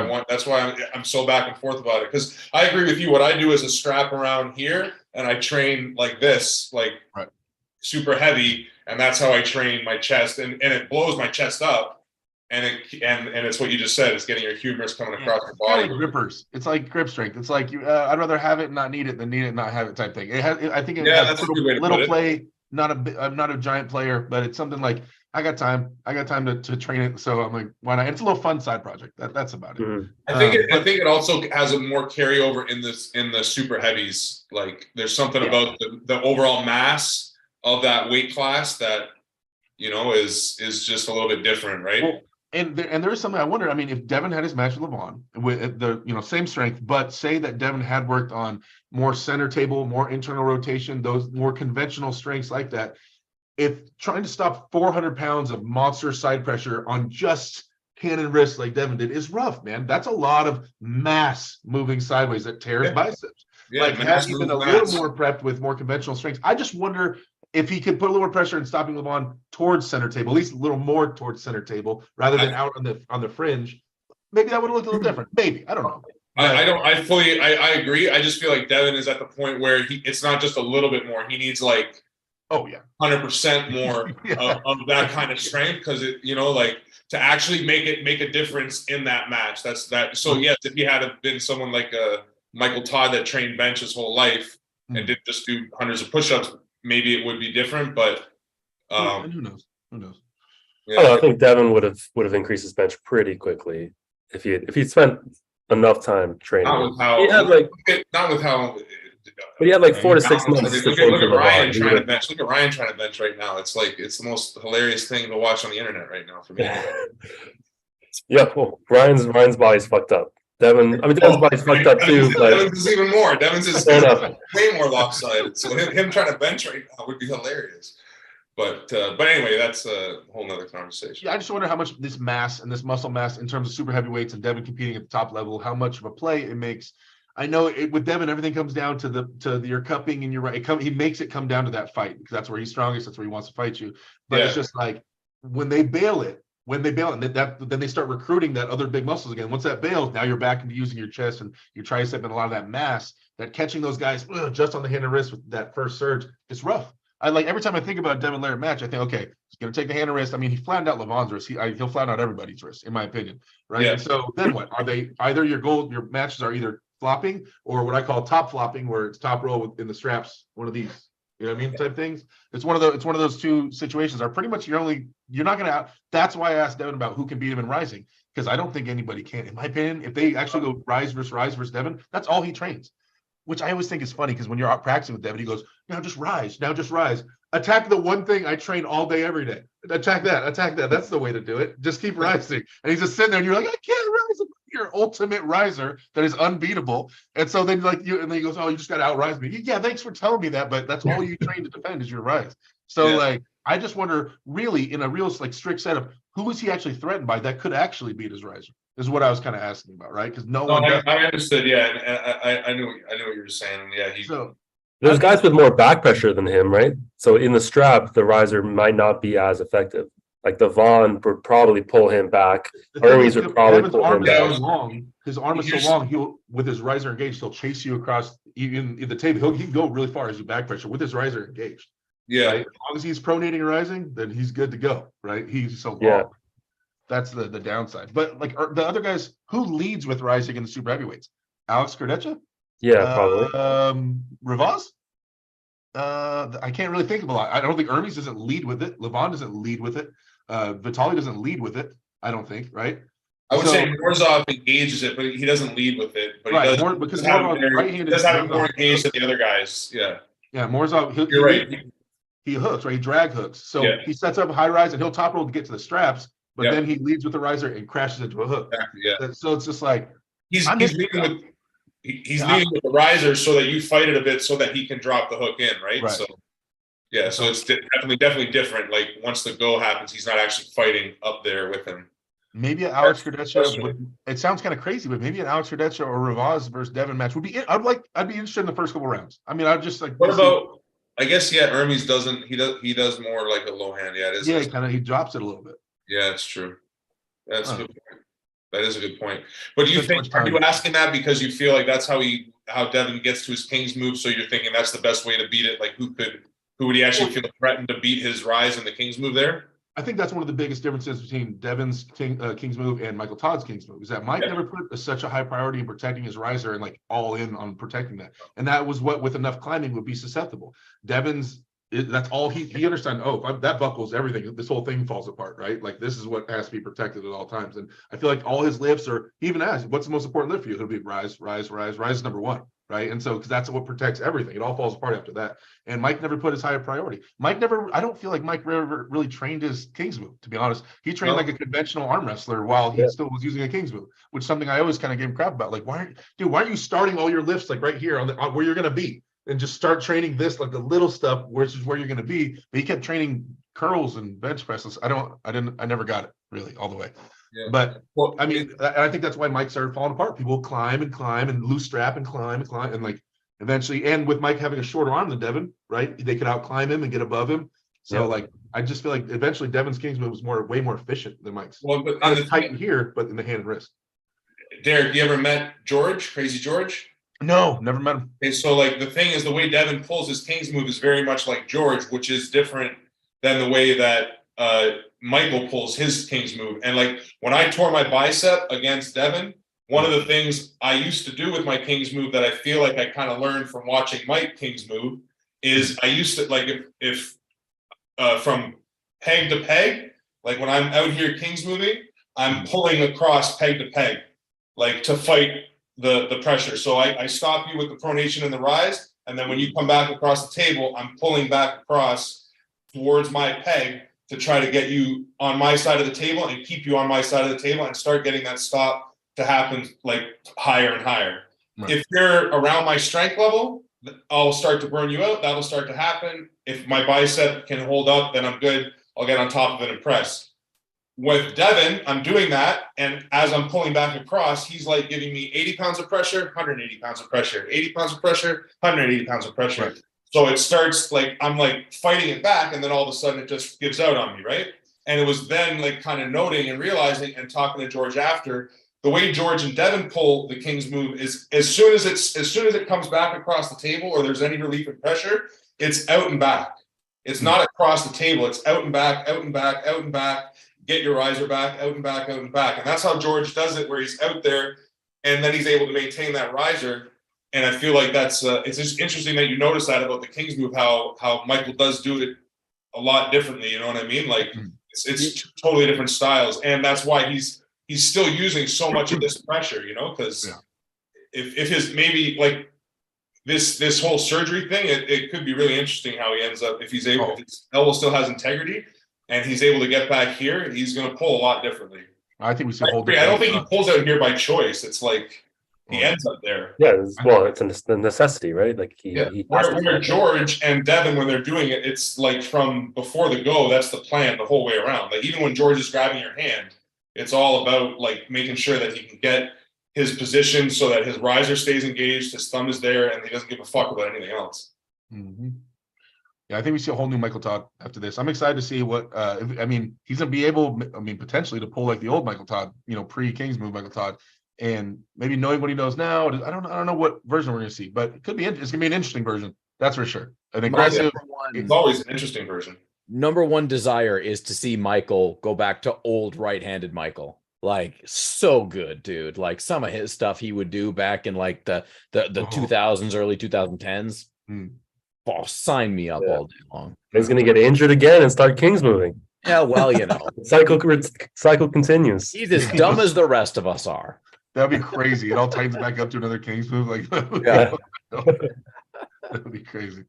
I'm so back and forth about it. Because I agree with you. What I do is a strap around here, and I train like this, like super heavy, and that's how I train my chest, and it blows my chest up. And it's what you just said. It's getting your humerus coming across your body. It's like grippers. It's like grip strength. It's like I'd rather have it and not need it than need it and not have it type thing. I think it has a little play. I'm not a giant player, but it's something like I got time to train it. So I'm like, why not? It's a little fun side project. That's about it. I think it also has a more carryover in the super heavies. Like there's something about the overall mass of that weight class that, you know, is just a little bit different, right? Well, and there is something I wonder. I mean, if Devon had his match with Levon with the same strength, but say that Devon had worked on more center table, more internal rotation, those more conventional strengths like that. If trying to stop 400 pounds of monster side pressure on just hand and wrist like Devon did is rough, man. That's a lot of mass moving sideways that tears biceps. Yeah, like had he been a little more prepped with more conventional strengths, I just wonder if he could put a little more pressure in stopping Levon towards center table, at least a little more towards center table, rather than out on the fringe. Maybe that would have looked a little different. Maybe, I don't know. I agree. I just feel like Devon is at the point where it's not just a little bit more. He needs like 100% more of that kind of strength, because it, you know, like to actually make a difference in that match. So yes, if he had been someone like Michael Todd that trained bench his whole life and did just do hundreds of push-ups, maybe it would be different. But and who knows? Yeah. I think Devon would have increased his bench pretty quickly if he'd spent enough time training. Not with how. But he had like 4 to 6 months. Look at Ryan trying to bench. Look at Ryan trying to bench right now. It's the most hilarious thing to watch on the internet right now for me. Yeah, well, Ryan's body's fucked up. Devon's body's fucked up too. Devon's is even more. Devon's is way more lopsided. So him trying to bench right now would be hilarious. But anyway, that's a whole nother conversation. Yeah, I just wonder how much this mass and this muscle mass in terms of super heavyweights and Devon competing at the top level, how much of a play it makes. I know with Devon, everything comes down to your cupping and your right. He makes it come down to that fight because that's where he's strongest. That's where he wants to fight you. But it's just like when they bail it, and then they start recruiting that other big muscles again. Once that bails, now you're back into using your chest and your tricep and a lot of that mass. That catching those guys just on the hand and wrist with that first surge is rough. I like every time I think about a Devon Larratt match, I think, okay, he's going to take the hand and wrist. I mean, he flattened out Levon's wrist. He'll flatten out everybody's wrist, in my opinion, right? Yeah. And so then what? Are they either your matches are either flopping or what I call top flopping, where it's top row in the straps, one of these, you know what I mean, type things. It's one of those two situations are pretty much you're not going to. That's why I asked Devon about who can beat him in rising, because I don't think anybody can. In my opinion, if they actually go rise versus Devon, that's all he trains. Which I always think is funny, because when you're out practicing with Devon, he goes, now just rise. Attack the one thing I train all day, every day. Attack that. That's the way to do it. Just keep rising. And he's just sitting there and you're like, I can't rise. Your ultimate riser that is unbeatable. And so then and then he goes, oh, you just got to outrise me. Yeah, thanks for telling me that, but that's all you train to defend is your rise. So like, I just wonder, really, in a real like strict setup, who is he actually threatened by that could actually beat his riser? Is what I was kind of asking about, right? Because I understood. Yeah, and I knew what you were saying. Yeah, There's guys with more back pressure than him, right? So in the strap, the riser might not be as effective. Like Devon would probably pull him back. The thing Hermes is, would probably Devin's pull him arm is so back. long. His arm is so long. He'll, with his riser engaged, he'll chase you across even the table. He can go really far as you back pressure with his riser engaged. Yeah. Right? As long as he's pronating and rising, then he's good to go. Right? He's so long. Yeah. That's the downside. But like the other guys, who leads with rising in the super heavyweights? Alex Kardeccia? Yeah, probably. Rivaz? I can't really think of a lot. I don't think Hermes doesn't lead with it. Levon doesn't lead with it. Vitaly doesn't lead with it. I don't think, right? I would say Morzov engages it, but he doesn't lead with it. But right, he does because have Morzov's right-handed. He does have it more engaged than the other guys. Yeah. Yeah, Morzov. You're right. He hooks, right? He drag hooks. So Yeah. he sets up a high rise and he'll top roll to get to the straps, but then he leads with the riser and crashes into a hook. Exactly, yeah. So it's just like he's leading with the riser so that you fight it a bit so that he can drop the hook in, right? So yeah, so it's definitely different. Like once the go happens, he's not actually fighting up there with him. Maybe an Alex Kardeccia. It sounds kind of crazy, but maybe an Alex Kardeccia or Rivaz versus Devon match would be. I'd be interested in the first couple rounds. I mean, I'd just like. What about? I guess Hermes doesn't. He does more like a low hand. Yeah, it is. Yeah, he drops it a little bit. Yeah, it's true. That's a good point. That is a good point. But do you think? Are you asking that because you feel like that's how Devon gets to his King's move? So you're thinking that's the best way to beat it. Like who would he actually feel threatened to beat his rise in the King's move there? I think that's one of the biggest differences between Devon's King's move and Michael Todd's King's move is that Mike never put such a high priority in protecting his riser and like all in on protecting that. And that was what with enough climbing would be susceptible. Devon's that's all he understands. Oh, if that buckles everything, this whole thing falls apart, right? Like this is what has to be protected at all times. And I feel like all his lifts are, he even asks, what's the most important lift for you? It'll be rise is number one, right? And so because that's what protects everything. It all falls apart after that. And Mike never put his higher priority. I don't feel like Mike ever really trained his King's move, to be honest. He trained like a conventional arm wrestler while he still was using a King's move, which is something I always kind of gave him crap about. Like, why aren't you starting all your lifts like right here on where you're gonna be? And just start training this, like the little stuff, which is where you're going to be. But he kept training curls and bench presses. I never got it really all the way. Yeah. But I mean, I think that's why Mike started falling apart. People climb and loose strap and climb and like eventually, and with Mike having a shorter arm than Devon, right? They could outclimb him and get above him. So like, I just feel like eventually Devon's King's move was way more efficient than Mike's. Well, but not as tight in here, but in the hand and wrist. Derek, you ever met George, Crazy George? No, never met him. Okay, so like the thing is, the way Devon pulls his King's move is very much like George, which is different than the way that Michael pulls his King's move. And like when I tore my bicep against Devon, one of the things I used to do with my King's move that I feel like I kind of learned from watching Mike King's move is I used to like if from peg to peg, like when I'm out here King's moving, I'm pulling across peg to peg, like to fight the pressure. So I stop you with the pronation and the rise, and then when you come back across the table, I'm pulling back across towards my peg to try to get you on my side of the table and keep you on my side of the table and start getting that stop to happen like higher and higher. Right. If you're around my strength level, I'll start to burn you out. That'll start to happen. If my bicep can hold up, then I'm good. I'll get on top of it and press. With Devon, I'm doing that, and as I'm pulling back across, he's like giving me 80 pounds of pressure, 180 pounds of pressure, 80 pounds of pressure, 180 pounds of pressure. Right. So it starts like I'm like fighting it back, and then all of a sudden it just gives out on me, right? And it was then like kind of noting and realizing and talking to George after, the way George and Devon pull the King's move is as soon as it comes back across the table or there's any relief in pressure, it's out and back. It's not across the table. It's out and back, out and back, out and back. Get your riser back, out and back, out and back. And that's how George does it, where he's out there and then he's able to maintain that riser. And I feel like that's it's just interesting that you notice that about the King's move, how Michael does do it a lot differently. You know what I mean? Like it's totally different styles. And that's why he's still using so much of this pressure, you know, because if his maybe like this whole surgery thing, it could be really interesting how he ends up if he's able, if his elbow still has integrity. And he's able to get back here, he's going to pull a lot differently. I think we should hold. I don't think he pulls out here by choice. It's like he ends up there. Yeah, it's a necessity, right? Like where George and Devon, when they're doing it, it's like from before the go. That's the plan the whole way around. Like even when George is grabbing your hand, it's all about like making sure that he can get his position so that his riser stays engaged, his thumb is there, and he doesn't give a fuck about anything else. Mm-hmm. Yeah, I think we see a whole new Michael Todd after this. I'm excited to see what. He's gonna be able. Potentially to pull like the old Michael Todd, pre-Kings move Michael Todd, and maybe knowing what he knows now. I don't know what version we're gonna see, but it could be. It's gonna be an interesting version. That's for sure. An aggressive. It's always an interesting version. Number one desire is to see Michael go back to old right-handed Michael. Like, so good, dude. Like, some of his stuff he would do back in like the 2000s, early 2010s. Oh, sign me up all day long. He's gonna get injured again and start Kings moving. Yeah, well, cycle continues. He's as dumb as the rest of us are. That'd be crazy. It all tightens back up to another Kings move. Like, Yeah. That'd be crazy.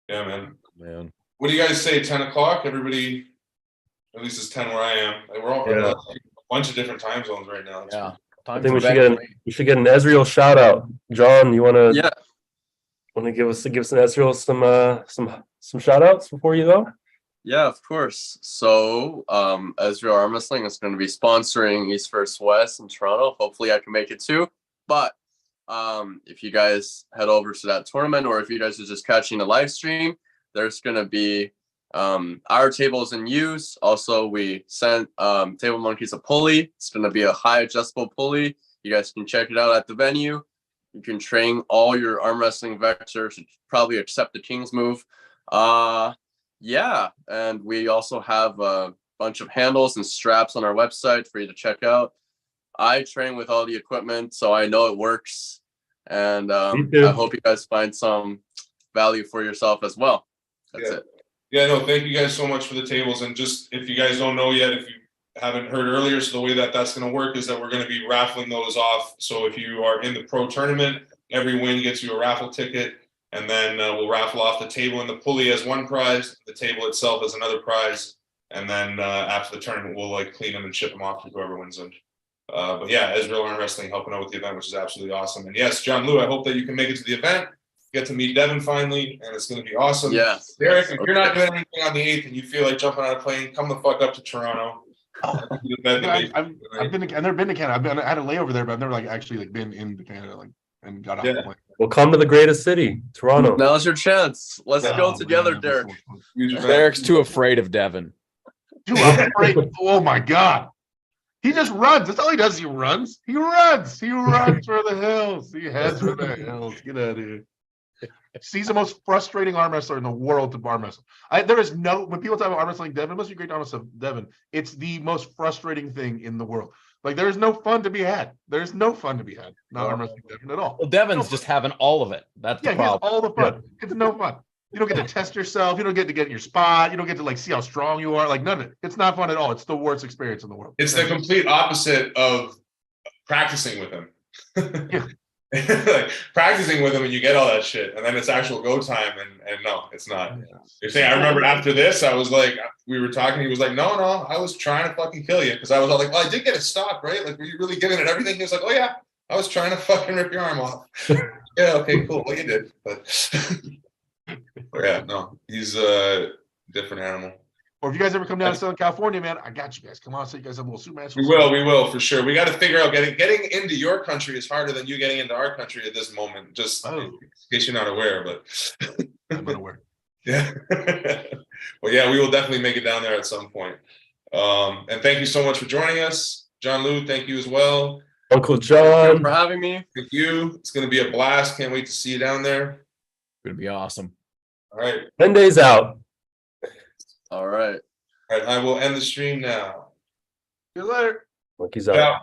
Yeah, Man. What do you guys say? 10 o'clock? Everybody, at least it's 10 where I am. Like, we're all a bunch of different time zones right now. Yeah. I think we should get an Ezreal shout out. John, you want to? Yeah. Want to give us an Ezreal some shout outs before you go? Yeah, of course. So Ezreal Arm Wrestling is going to be sponsoring East vs. West in Toronto. Hopefully I can make it too. But if you guys head over to that tournament, or if you guys are just catching a live stream, there's going to be our tables in use. Also, we sent Table Monkeys a pulley. It's going to be a high adjustable pulley. You guys can check it out at the venue. You can train all your arm wrestling vectors, probably accept the King's move. Yeah, and we also have a bunch of handles and straps on our website for you to check out. I train with all the equipment, so I know it works. And I hope you guys find some value for yourself as well. That's it. Yeah, no, thank you guys so much for the tables. And just, if you guys don't know yet, if you haven't heard earlier, so the way that that's going to work is that we're going to be raffling those off. So if you are in the pro tournament, every win gets you a raffle ticket, and then we'll raffle off the table and the pulley as one prize, the table itself as another prize, and then after the tournament we'll like clean them and ship them off to whoever wins them. But yeah, Ezreal Arm Wrestling helping out with the event, which is absolutely awesome. And yes, John Lou, I hope that you can make it to the event, get to meet Devon finally, and it's going to be awesome. Yeah, Derek, if you're not doing anything on the 8th and you feel like jumping on a plane, come the fuck up to Toronto. I've never been to Canada. I had a layover there, but I've never actually been into Canada and got off the plane. Well, come to the greatest city, Toronto. Now's your chance. Let's go together, Derek. Derek's too afraid of Devon. Dude, I'm afraid. Oh my God. He just runs. That's all he does. He runs. He runs for the hills. He heads for the hills. Get out of here. He's the most frustrating arm wrestler in the world to arm wrestle. There is no, when people talk about arm wrestling Devon, it must be great arm wrestling Devon. It's the most frustrating thing in the world. Like, there is no fun to be had. There's no fun to be had. Not arm wrestling Devon at all. Well, Devon's just having all of it. That's the problem. He has all the fun. It's no fun. You don't get to test yourself. You don't get to get in your spot. You don't get to see how strong you are. None of it. It's not fun at all. It's the worst experience in the world. It's the complete opposite of practicing with him. Practicing with him and you get all that shit, and then it's actual go time, and no, it's not. You're saying, I remember after this, I was like, we were talking, he was like, no, I was trying to fucking kill you, because I was all like, well, I did get a stop, right? Like, were you really giving it everything? He was like, oh yeah, I was trying to fucking rip your arm off. Yeah, okay, cool. Well, you did, but yeah, no, he's a different animal. Or if you guys ever come down to Southern California, man, I got you guys. Come on, so you guys have a little suit match. We will for sure. We got to figure out getting into your country is harder than you getting into our country at this moment. Just in case you're not aware, but I'm not aware. Yeah. Well, yeah, we will definitely make it down there at some point. And thank you so much for joining us, John Lou. Thank you as well, Uncle Jon. Thank you for having me. Thank you. It's going to be a blast. Can't wait to see you down there. It's going to be awesome. All right. 10 days out. All right. All right. I will end the stream now. See you later. Monkeys out. Yeah.